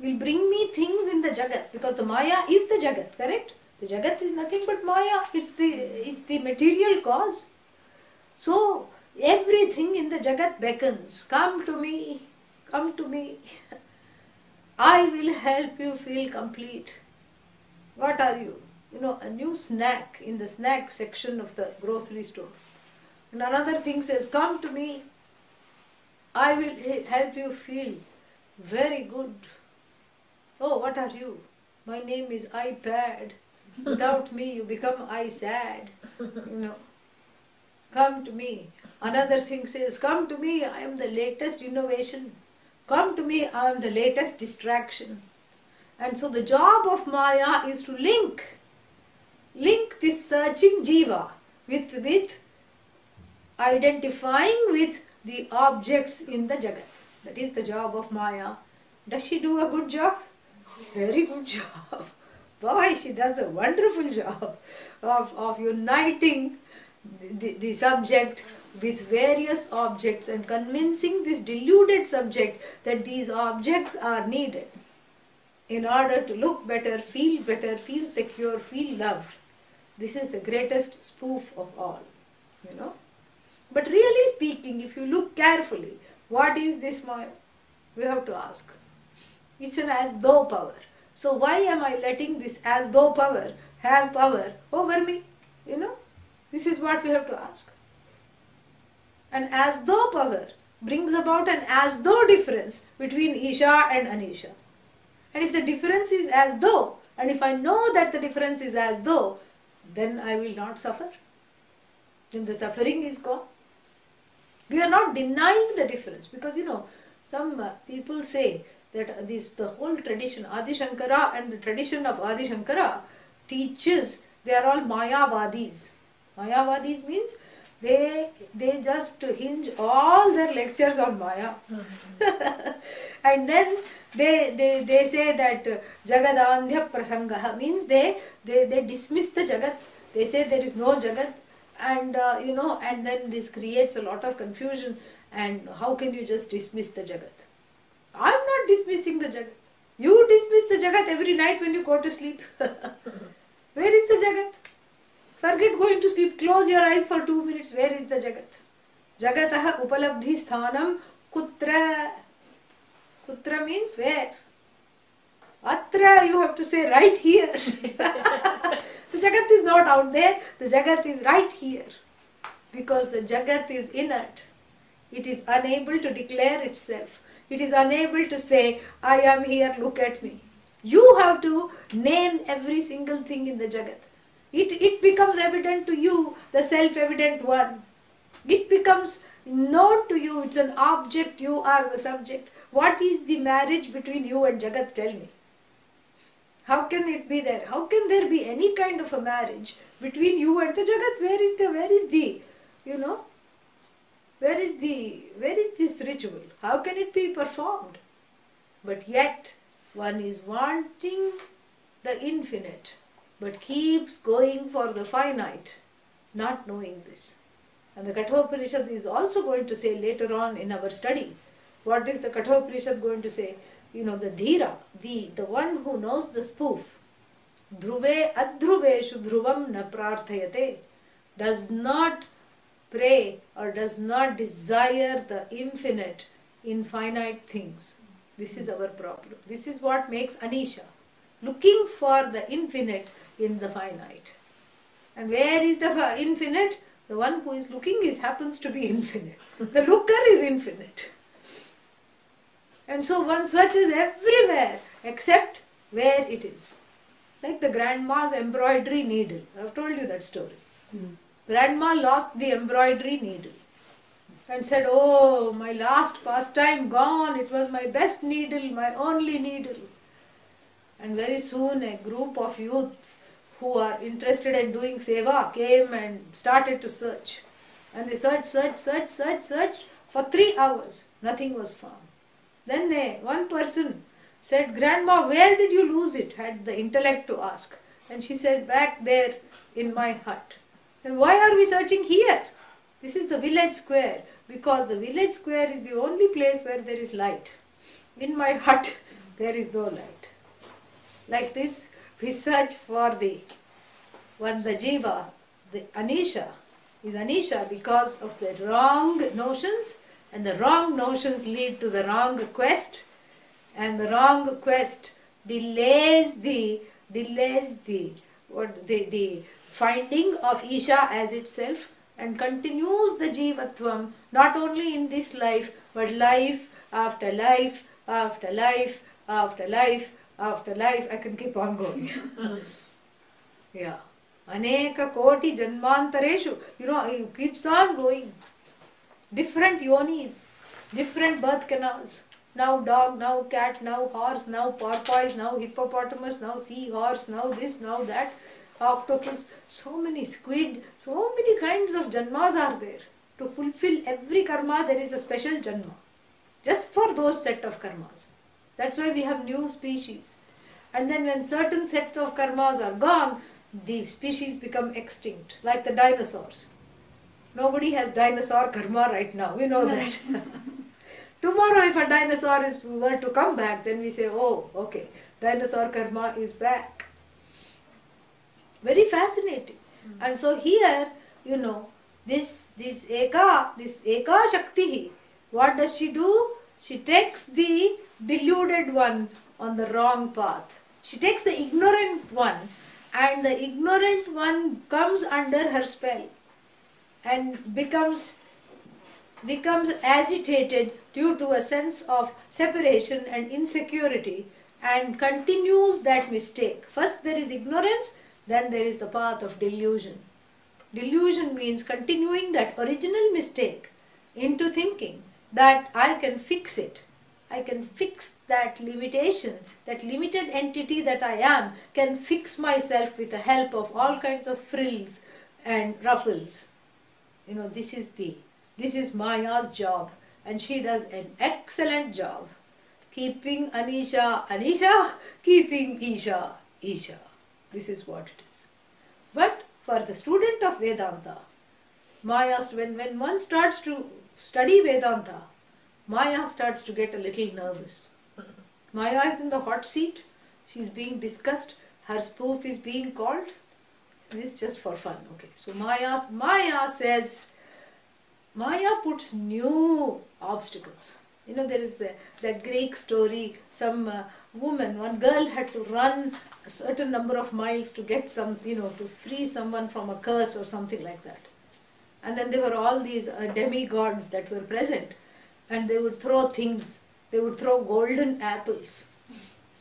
will bring me things in the Jagat, because the Maya is the Jagat, correct? The Jagat is nothing but Maya, it's the material cause. So everything in the Jagat beckons, come to me, come to me. I will help you feel complete. What are you? A new snack in the snack section of the grocery store. And another thing says, come to me. I will help you feel very good. Oh, what are you? My name is iPad. Without me, you become iSad. Come to me. Another thing says, come to me, I am the latest innovation. Come to me, I am the latest distraction. And so the job of Maya is to link this searching Jiva with identifying with the objects in the Jagat. That is the job of Maya. Does she do a good job? Very good job. Boy, she does a wonderful job of uniting the subject with various objects and convincing this deluded subject that these objects are needed in order to look better, feel secure, feel loved. This is the greatest spoof of all, But really speaking, if you look carefully, what is this Maya? We have to ask. It's an as-though power. So why am I letting this as-though power have power over me? This is what we have to ask. An as-though power brings about an as-though difference between Isha and Anisha. And if the difference is as though, and if I know that the difference is as though, then I will not suffer. Then the suffering is gone. We are not denying the difference, because some people say that the whole tradition, Adi Shankara and the tradition of Adi Shankara teaches, they are all Mayavadis. Mayavadis means they just hinge all their lectures on Maya. And then they say that Jagadandhya Prasangaha means they dismiss the Jagat. They say there is no Jagat, and and then this creates a lot of confusion. And how can you just dismiss the Jagat? I am not dismissing the Jagat. You dismiss the Jagat every night when you go to sleep. Where is the Jagat? Forget going to sleep. Close your eyes for 2 minutes. Where is the Jagat? Jagataha upalabdhi sthanam kutra. Kutra means where? Atra, you have to say right here. The Jagat is not out there. The Jagat is right here. Because the Jagat is inert. It is unable to declare itself. It is unable to say, I am here, look at me. You have to name every single thing in the Jagat. It becomes evident to you, the self-evident one. It becomes known to you, it's an object, you are the subject. What is the marriage between you and Jagat? Tell me. How can it be there? How can there be any kind of a marriage between you and the Jagat? Where is this ritual? How can it be performed? But yet, one is wanting the infinite, but keeps going for the finite. not knowing this. And the Kathopanishad is also going to say later on in our study, what is the Kathopanishad going to say? The dhira, the one who knows the spoof, dhruve adhruveshu dhruvam na prarthayate, does not pray or does not desire the infinite in finite things. This is our problem. This is what makes anisha, looking for the infinite in the finite. And where is the infinite? The one who is looking happens to be infinite. The looker is infinite. And so one searches everywhere except where it is. Like the grandma's embroidery needle. I've told you that story. Grandma lost the embroidery needle and said, "Oh, my last pastime gone. It was my best needle, my only needle." And very soon a group of youths who are interested in doing seva came and started to search. And they searched for 3 hours. Nothing was found. Then one person said, "Grandma, where did you lose it?" Had the intellect to ask. And she said, "Back there in my hut." Then why are we searching here? This is the village square, because the village square is the only place where there is light. In my hut, there is no light. Like this, we search for the jiva, the anisha, is anisha because of the wrong notions, and the wrong notions lead to the wrong quest, and the wrong quest delays the finding of Isha as itself, and continues the jivatvam not only in this life but life after life after life after life after life. I can keep on going. Yeah. Aneka koti janmantareshu. It keeps on going. Different yonis, different birth canals. Now dog, now cat, now horse, now porpoise, now hippopotamus, now seahorse, now this, now that, octopus. So many squid, so many kinds of janmas are there. To fulfill every karma, there is a special janma. Just for those set of karmas. That's why we have new species. And then when certain sets of karmas are gone, the species become extinct, like the dinosaurs. Nobody has dinosaur karma right now, we know that. Tomorrow if a dinosaur were to come back, then we say, "Oh, okay, dinosaur karma is back." Very fascinating. And so here, this Eka Shakti, what does she do? She takes the deluded one on the wrong path. She takes the ignorant one, and the ignorant one comes under her spell and becomes agitated due to a sense of separation and insecurity, and continues that mistake. First there is ignorance, then there is the path of delusion. Delusion means continuing that original mistake into thinking that I can fix it. I can fix that limitation, that limited entity that I am, can fix myself with the help of all kinds of frills and ruffles. This is Maya's job, and she does an excellent job. Keeping Anisha, Anisha, keeping Isha, Isha. This is what it is. But for the student of Vedanta, Maya, when one starts to study Vedanta, Maya starts to get a little nervous. Maya is in the hot seat. She is being discussed. Her spoof is being called. This is just for fun. Okay. So Maya says, Maya puts new obstacles. There is that Greek story, some woman, one girl had to run a certain number of miles to get some, to free someone from a curse or something like that. And then there were all these demigods that were present, and they would throw things. They would throw golden apples,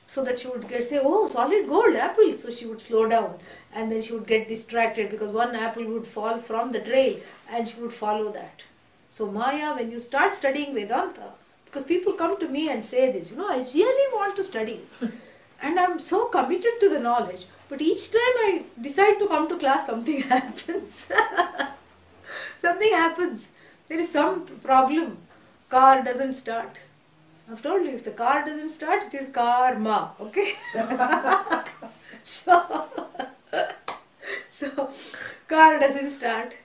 so that she would say, "Oh, solid gold apples." So she would slow down, and then she would get distracted because one apple would fall from the trail, and she would follow that. So Maya, when you start studying Vedanta, because people come to me and say this, I really want to study, and I'm so committed to the knowledge, but each time I decide to come to class, something happens. Something happens. There is some problem. Car doesn't start. I've told you, if the car doesn't start, it is karma. Okay? So So, car doesn't start.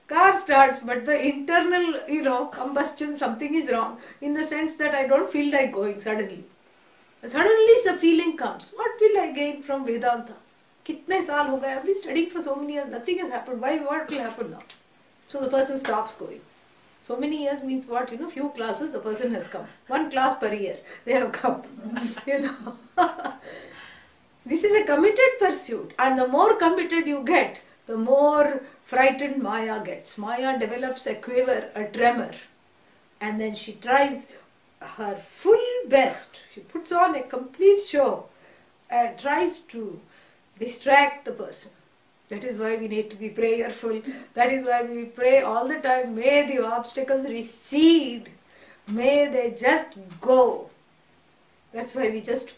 Car starts, but the internal, combustion, something is wrong in the sense that I don't feel like going suddenly. Suddenly the feeling comes. What will I gain from Vedanta? Kitne saal ho gaye? I've been studying for so many years. Nothing has happened. Why? What will happen now? So the person stops going. So many years means what? Few classes the person has come. One class per year they have come. This is a committed pursuit, and the more committed you get, the more frightened Maya gets. Maya develops a quiver, a tremor, and then she tries her full best. She puts on a complete show and tries to distract the person. That is why we need to be prayerful. That is why we pray all the time. May the obstacles recede. May they just go. That's why we just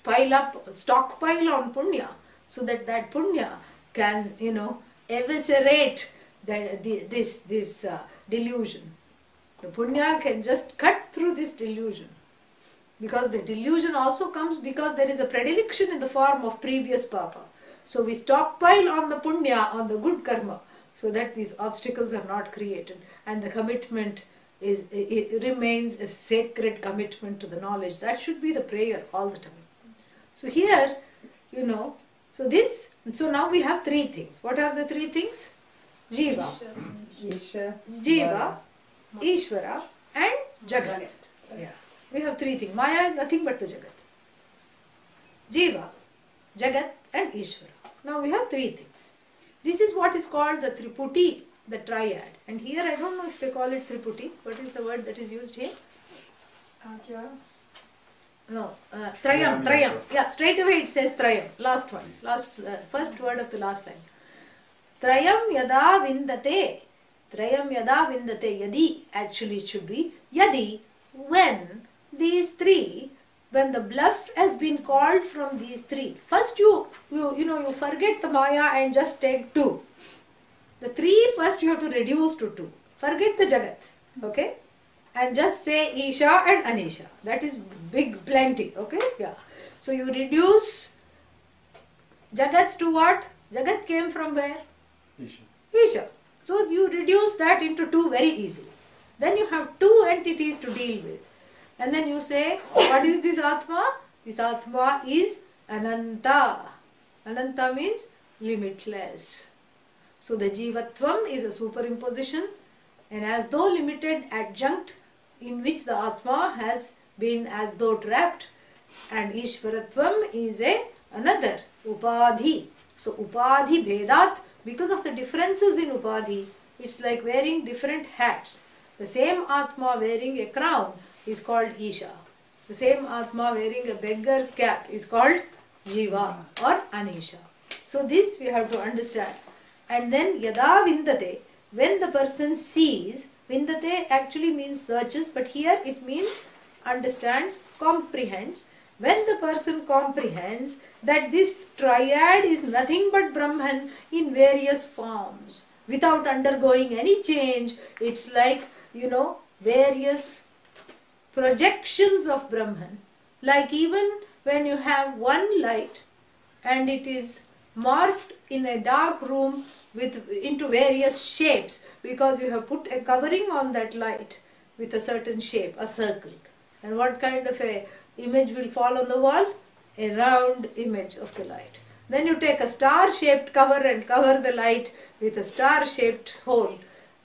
stockpile on punya, so that punya can, eviscerate this delusion. The punya can just cut through this delusion. Because the delusion also comes because there is a predilection in the form of previous papa. So we stockpile on the punya, on the good karma, so that these obstacles are not created, and the commitment it remains a sacred commitment to the knowledge. That should be the prayer all the time. So here, so now we have three things. What are the three things? Jiva, Ishvara and Jagat. Yeah. We have three things. Maya is nothing but the Jagat. Jiva, Jagat and Ishvara. Now we have three things. This is what is called the Triputi, the triad. And here I don't know if they call it Triputi. What is the word that is used here? No, Trayam. Yeah, straight away it says Trayam. Last one. First word of the last line. Trayam yada vindate. Trayam yada vindate. Yadi. Actually it should be Yadi. When these three, when the bluff has been called from these three. First you forget the Maya and just take two. The three first you have to reduce to two. Forget the Jagat. Okay? And just say Isha and Anisha. That is big plenty. Okay? Yeah. So you reduce Jagat to what? Jagat came from where? Isha. So you reduce that into two very easily. Then you have two entities to deal with. And then you say, what is this Atma? This Atma is Ananta. Ananta means limitless. So the Jivatvam is a superimposition, and as though limited adjunct in which the Atma has been as though trapped, and Ishvaratvam is another Upadhi. So Upadhi Bhedat, because of the differences in Upadhi, it's like wearing different hats. The same Atma wearing a crown is called Isha. The same Atma wearing a beggar's cap is called Jiva or Anisha. So this we have to understand. And then Yada Vindate, when the person sees, Vindate actually means searches, but here it means understands, comprehends. When the person comprehends that this triad is nothing but Brahman in various forms, without undergoing any change, it's like, various projections of Brahman. Like even when you have one light and it is morphed in a dark room into various shapes, because you have put a covering on that light with a certain shape, a circle. And what kind of a image will fall on the wall? A round image of the light. Then you take a star-shaped cover and cover the light with a star-shaped hole,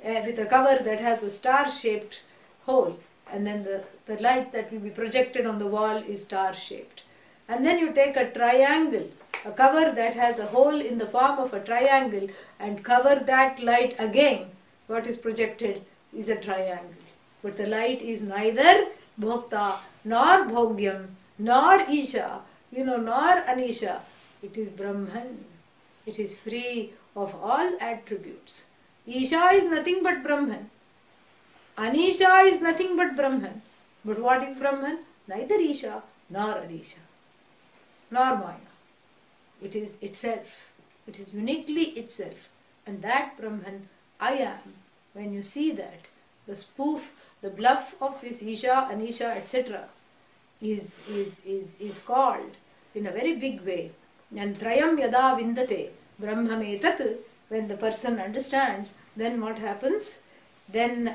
with a cover that has a star-shaped hole, and then the light that will be projected on the wall is star-shaped. And then you take a triangle, a cover that has a hole in the form of a triangle, and cover that light again. What is projected is a triangle. But the light is neither Bhokta, nor Bhogyam, nor Isha, nor Anisha. It is Brahman. It is free of all attributes. Isha is nothing but Brahman. Anisha is nothing but Brahman. But what is Brahman? Neither Isha nor Anisha, nor Maya. It is itself. It is uniquely itself. And that Brahman, I am. When you see that, the spoof, the bluff of this Isha, Anisha, etc. is called in a very big way. And Trayam yada vindate brahmametat when the person understands, then what happens? Then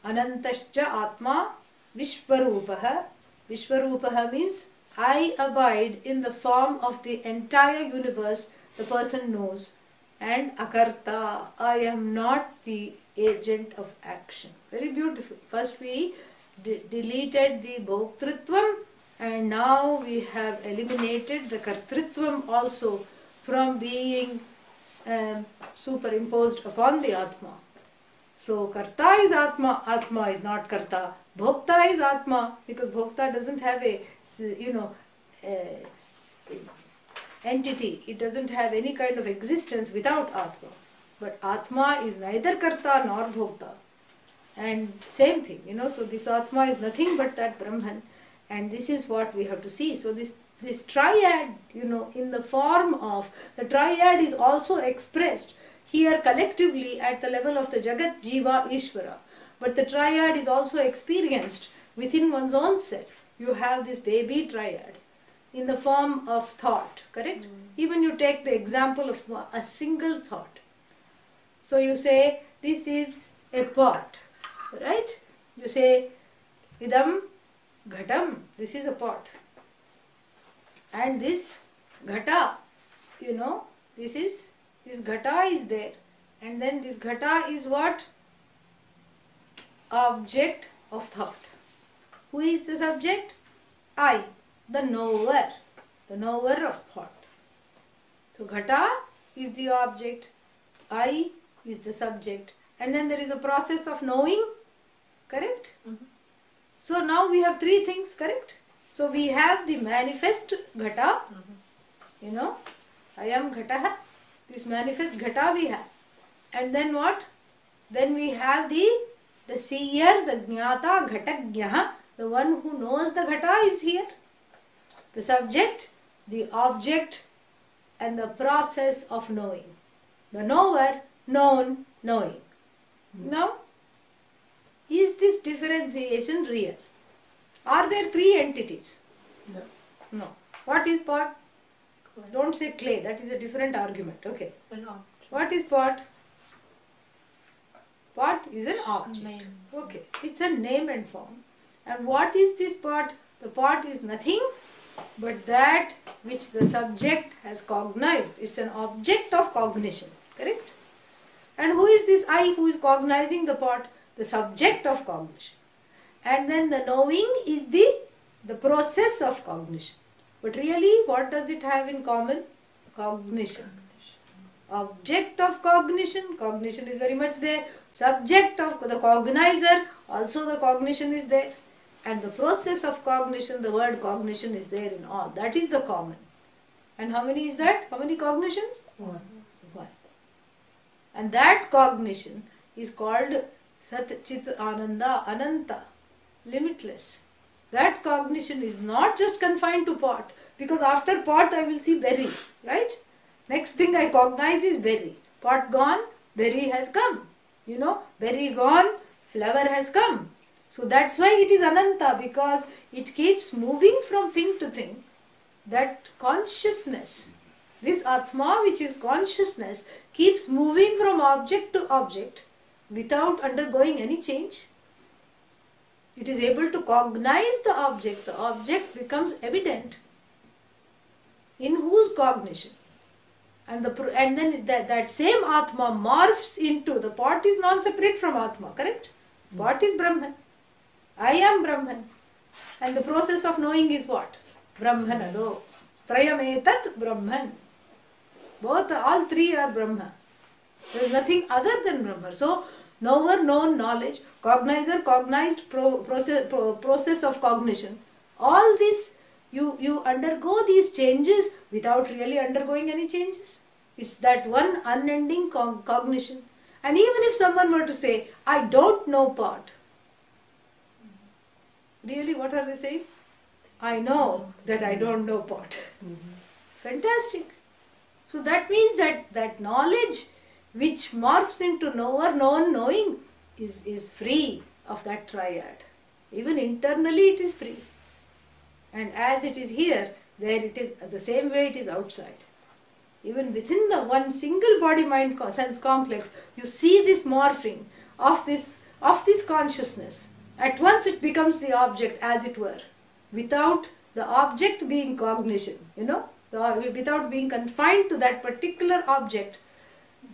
Anantascha Atma Vishwarupaha. Vishwarupaha means I abide in the form of the entire universe, the person knows. And Akarta, I am not the agent of action. Very beautiful. First we deleted the Bhoktritvam, and now we have eliminated the Kartritvam also from being superimposed upon the Atma. So Karta is Atma, Atma is not Karta. Bhokta is Atma, because Bhokta doesn't have a, entity. It doesn't have any kind of existence without Atma. But Atma is neither Karta nor Bhokta. And same thing, so this Atma is nothing but that Brahman. And this is what we have to see. So this triad, in the form of, the triad is also expressed here collectively at the level of the Jagat, Jiva, Ishvara. But the triad is also experienced within one's own self. You have this baby triad in the form of thought, correct? Even you take the example of a single thought. So you say, this is a pot, right? You say, idam ghatam, this is a pot. And this ghata, this ghata is there. And then this ghata is what? Object of thought. Who is the subject? I, the knower of thought. So ghata is the object, I is the subject, and then there is a process of knowing, correct? So now we have three things, correct? So we have the manifest ghata, I am ghataha, this manifest ghata we have. And then what? Then we have the seer, the jnata, ghatagyaha, the one who knows the ghata is here. The subject, the object, and the process of knowing. The knower, known, knowing. Now, is this differentiation real? Are there three entities? No. What is pot? Don't say clay, that is a different argument. Okay. What is pot? Pot is an object. Name. Okay. It's a name and form. And what is this pot? The pot is nothing but that which the subject has cognized. It's an object of cognition. Correct? And who is this I who is cognizing the pot? The subject of cognition. And then the knowing is the process of cognition. But really, what does it have in common? Cognition. Object of cognition, cognition is very much there. Subject of the cognizer, also the cognition is there. And the process of cognition, the word cognition is there in all. That is the common. And how many is that? How many cognitions? One. And that cognition is called Sat Chit Ananda, Ananta, limitless. That cognition is not just confined to pot, because after pot I will see berry, right? Next thing I cognize is berry. Pot gone, berry has come. Berry gone, flower has come. So that's why it is Ananta, because it keeps moving from thing to thing. That consciousness, this Atma which is consciousness, keeps moving from object to object without undergoing any change. It is able to cognize the object. The object becomes evident. In whose cognition? And then that same Atma morphs into, the pot is non-separate from Atma, correct? Pot is Brahman. I am Brahman. And the process of knowing is what? Brahmanado. Trayametat Brahman. All three are Brahma. There is nothing other than Brahma. So, knower, known, knowledge, cognizer, cognized, process of cognition. All this, you undergo these changes without really undergoing any changes. It's that one unending cognition. And even if someone were to say, I don't know pot, really, what are they saying? I know that I don't know pot. Fantastic. So that means that knowledge which morphs into knower, known, knowing is free of that triad. Even internally it is free. And as it is here, there it is the same way it is outside. even within the one single body-mind sense complex, you see this morphing of this consciousness. At once it becomes the object, as it were, without the object being cognition, without being confined to that particular object.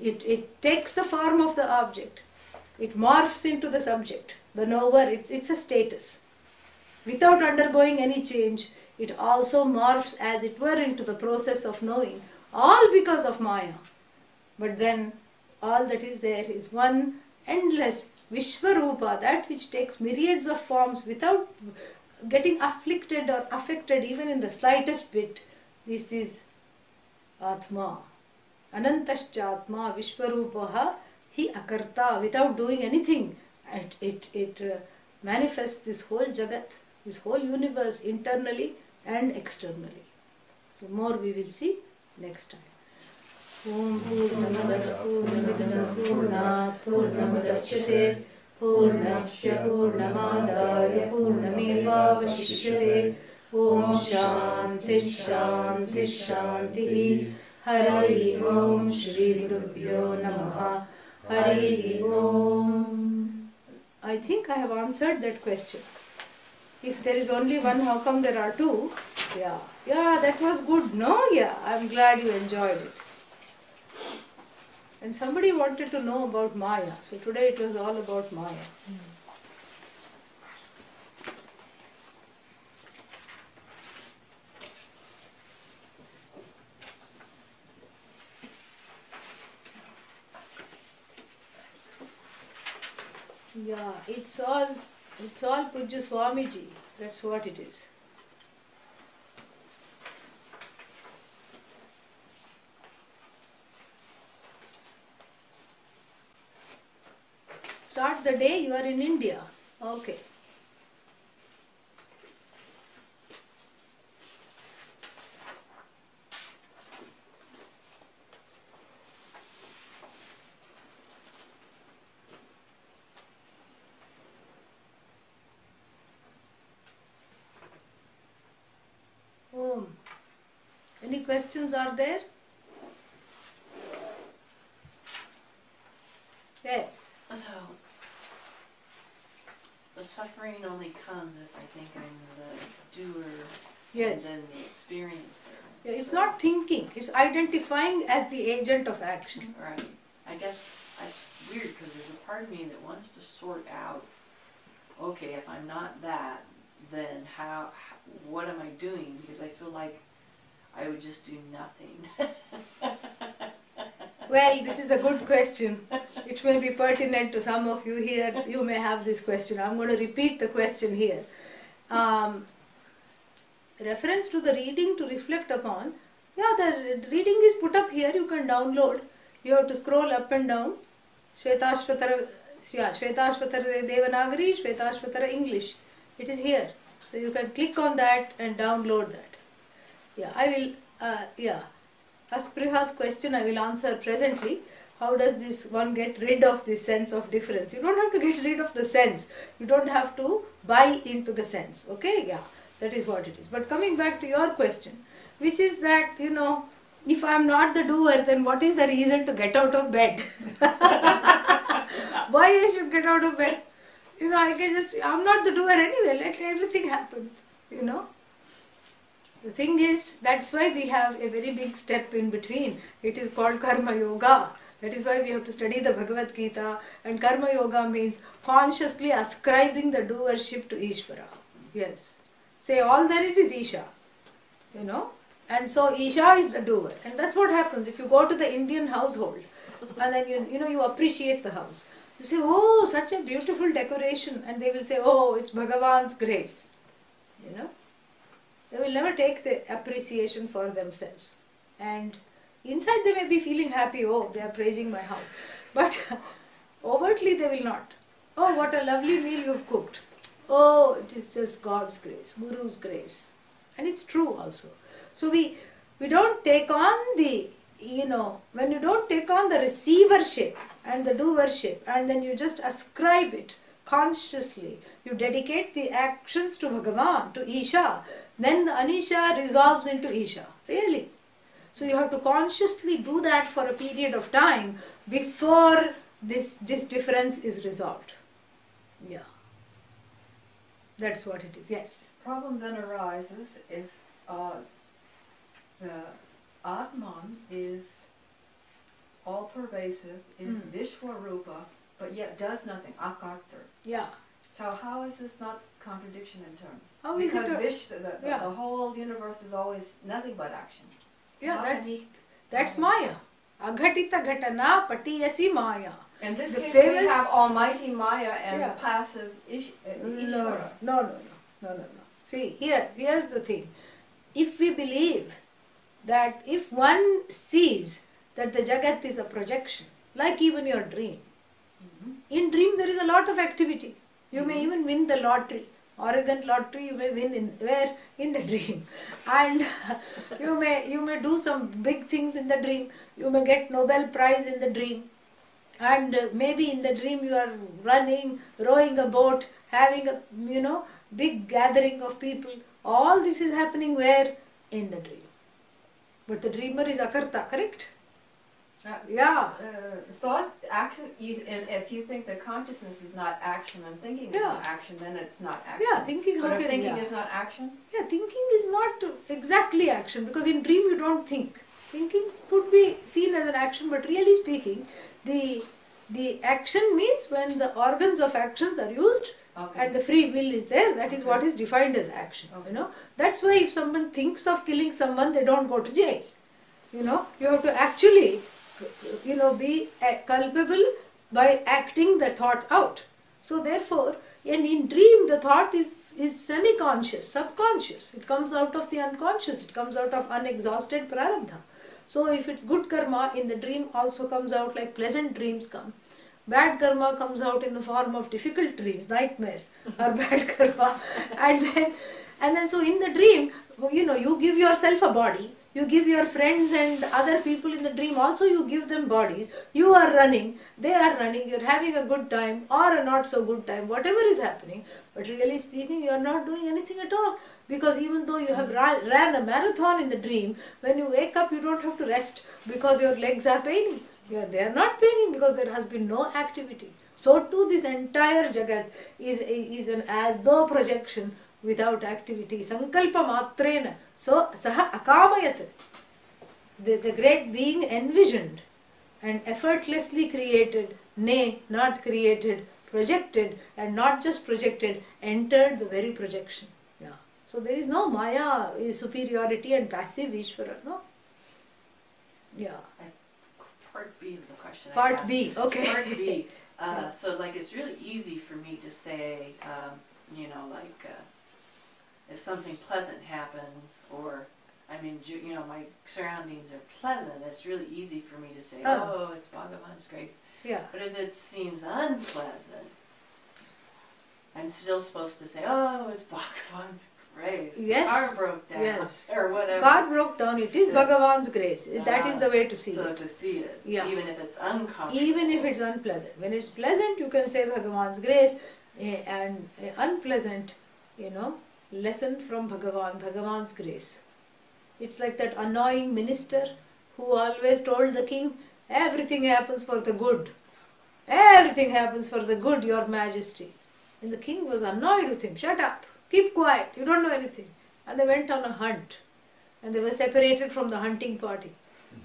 It takes the form of the object. It morphs into the subject, the knower. It's a status. Without undergoing any change, it also morphs, as it were, into the process of knowing, all because of Maya. But then all that is there is one endless Vishwarupa, that which takes myriads of forms without getting afflicted or affected even in the slightest bit. This is Atma. Anantaschatma Vishwarupaha Hi Akarta. Without doing anything, it manifests this whole Jagat, this whole universe, internally and externally. So more we will see next time. Om Purnamada Purnamidam Purnat Purnamudachyate Purnasya Purnamadaya Purnameva Vashishyate. Om Shanti Shanti Shanti. Hari Om Shri Gurubhyo Namaha. Hari Om. I think I have answered that question. If there is only one, how come there are two? Yeah, that was good. No, I'm glad you enjoyed it. And somebody wanted to know about Maya. So today it was all about Maya. Yeah, it's all Pujya Swamiji. That's what it is. Start the day, you are in India. Okay. Any questions are there? Yes. So, the suffering only comes if I think I'm the doer, Yes. and then the experiencer. Yeah, it's not thinking, it's identifying as the agent of action. Right. I guess that's weird because there's a part of me that wants to sort out, okay, if I'm not that, then what am I doing? Because I feel like I would just do nothing. Well, this is a good question. It may be pertinent to some of you here. You may have this question. I'm going to repeat the question here. Reference to the reading to reflect upon. Yeah, the reading is put up here. You can download. You have to scroll up and down. Shvetashvatara Devanagari, Shvetashvatara English. It is here. So you can click on that and download that. Yeah, I will, as Priha's question I will answer presently. How does this one get rid of this sense of difference? You don't have to get rid of the sense. You don't have to buy into the sense. Okay, yeah, that is what it is. But coming back to your question, which is that, if I am not the doer, then what is the reason to get out of bed? Why I should get out of bed? I'm not the doer anyway, let everything happen, The thing is, that's why we have a very big step in between. It is called Karma Yoga. That is why we have to study the Bhagavad Gita. And Karma Yoga means consciously ascribing the doership to Ishvara. Yes. Say all there is Isha. And so Isha is the doer. And that's what happens if you go to the Indian household. And then you appreciate the house. You say, oh, such a beautiful decoration. And they will say, oh, it's Bhagavan's grace. They will never take the appreciation for themselves. And inside they may be feeling happy, oh, they are praising my house. But overtly they will not. Oh, what a lovely meal you've cooked. Oh, it is just God's grace, Guru's grace. And it's true also. So we don't take on the, when you don't take on the receivership and the doership and then you just ascribe it consciously, you dedicate the actions to Bhagavan, to Isha, then the Anisha resolves into Isha. Really. So you have to consciously do that for a period of time before this difference is resolved. Yeah. That's what it is, yes. Problem then arises if the Atman is all pervasive, is Vishwarupa, but yet does nothing, Akartar. Yeah. So how is this not contradiction in terms? How is it because a- the whole universe is always nothing but action. Yeah, How can that's Maya. Aghatita ghatana patiyasi Maya. In this The case, famous- we have almighty Maya and Yeah. passive Ishvara. No. See, here's the thing. If we believe that if one sees that the Jagat is a projection, like even your dream, in dream there is a lot of activity. You may even win the lottery. Oregon lottery you may win in the dream. And you may do some big things in the dream. You may get Nobel Prize in the dream. And maybe in the dream you are running, rowing a boat, having a big gathering of people. All this is happening where? In the dream. But the dreamer is Akarta, correct? Yeah. Thought, action, and if you think that consciousness is not action and thinking is not action, then it's not action. Yeah, thinking, But if okay, thinking yeah. is not action? Yeah, thinking is not exactly action, because in dream you don't think. Thinking could be seen as an action, but really speaking, the action means when the organs of actions are used and the free will is there, that is what is defined as action. That's why if someone thinks of killing someone, they don't go to jail. You have to actually be culpable by acting the thought out. So therefore, in dream the thought is semi-conscious, subconscious. It comes out of the unconscious. It comes out of unexhausted prarabdha. So if it's good karma, in the dream also comes out like pleasant dreams come. Bad karma comes out in the form of difficult dreams, nightmares or bad karma. And then so in the dream, you give yourself a body. You give your friends and other people in the dream also, you give them bodies. You are running, they are running, you're having a good time or a not so good time, whatever is happening. But really speaking, you are not doing anything at all. Because even though you have ran a marathon in the dream, when you wake up, you don't have to rest because your legs are paining. They are not paining because there has been no activity. So too this entire Jagat is an as though projection without activity. Sankalpa matrena. So, saha akamayat. The great being envisioned and effortlessly created, nay, not created, projected, and not just projected, entered the very projection. Yeah. So there is no Maya superiority and passive Ishvara, no? Yeah. Part B of the question. I Part asked. B, okay. Part B. Yeah. So like it's really easy for me to say, if something pleasant happens, or my surroundings are pleasant, it's really easy for me to say, oh, it's Bhagavan's grace. Yeah. But if it seems unpleasant, I'm still supposed to say, oh, it's Bhagavan's grace. Yes. Car broke down. Yes. Or whatever. God broke down, it is So- Bhagavan's grace. That is the way to see So it. to see it, Yeah. even if it's uncomfortable. Even if it's unpleasant. When it's pleasant, you can say Bhagavan's grace, and unpleasant, lesson from Bhagavan's grace. It's like that annoying minister who always told the king, everything happens for the good. Everything happens for the good, your majesty. And the king was annoyed with him. Shut up, keep quiet, you don't know anything. And they went on a hunt. And they were separated from the hunting party.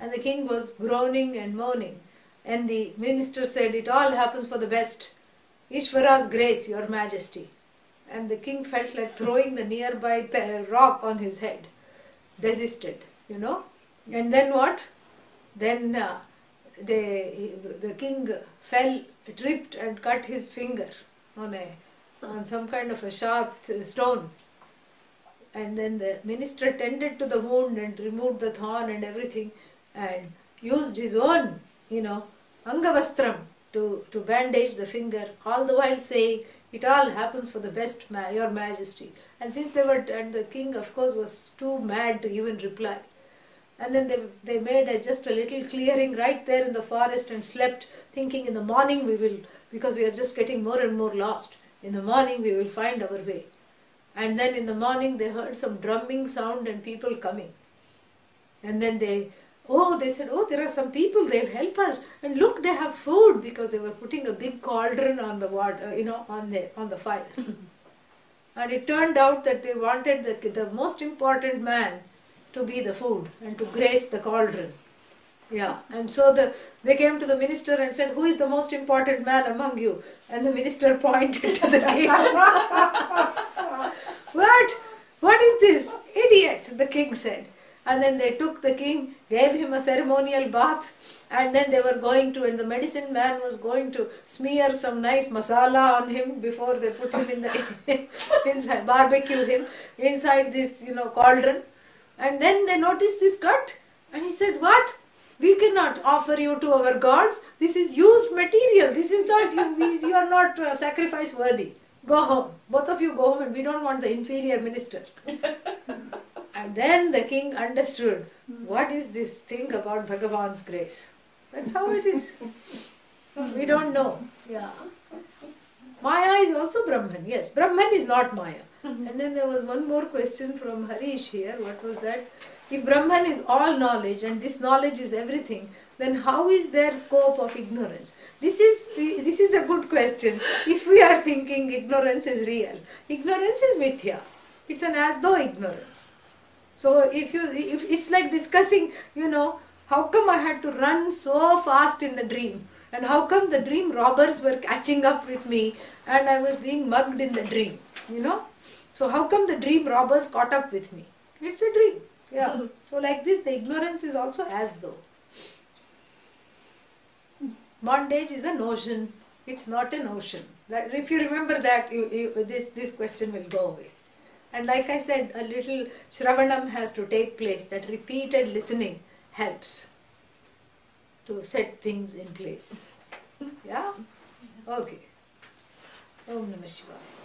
And the king was groaning and moaning. And the minister said, it all happens for the best. Ishvara's grace, your majesty. And the king felt like throwing the nearby rock on his head. Desisted, And then what? Then the king fell, tripped and cut his finger on some kind of a sharp stone. And then the minister tended to the wound and removed the thorn and everything, and used his own, angavastram to bandage the finger, all the while saying, it all happens for the best, your majesty. And since and the king of course was too mad to even reply. And then they made just a little clearing right there in the forest and slept, thinking in the morning we will, because we are just getting more and more lost, in the morning we will find our way. And then in the morning they heard some drumming sound and people coming. And then they said, oh, there are some people, they'll help us. And look, they have food, because they were putting a big cauldron on the water, on the fire. And it turned out that they wanted the most important man to be the food and to grace the cauldron. Yeah, and so they came to the minister and said, who is the most important man among you? And the minister pointed to the king. What is this? Idiot, the king said. And then they took the king, gave him a ceremonial bath, and then they were going to, and the medicine man was going to smear some nice masala on him before they put him in the inside, barbecue him inside this, cauldron. And then they noticed this cut, and he said, what? We cannot offer you to our gods. This is used material. This is not, you are not sacrifice worthy. Go home. Both of you go home, and we don't want the inferior minister. And then the king understood, what is this thing about Bhagavan's grace? That's how it is. We don't know. Yeah. Maya is also Brahman. Yes, Brahman is not Maya. And then there was one more question from Harish here. What was that? If Brahman is all knowledge and this knowledge is everything, then how is there scope of ignorance? This is a good question. If we are thinking ignorance is real, ignorance is mithya. It's an as though ignorance. So if it's like discussing, how come I had to run so fast in the dream? And how come the dream robbers were catching up with me and I was being mugged in the dream? So how come the dream robbers caught up with me? It's a dream. Yeah. So like this, the ignorance is also as though. Bondage is a notion. It's not a notion. If you remember that, this question will go away. And like I said, a little Shravanam has to take place. That repeated listening helps to set things in place. Yeah? Okay. Om Namah Shivaya.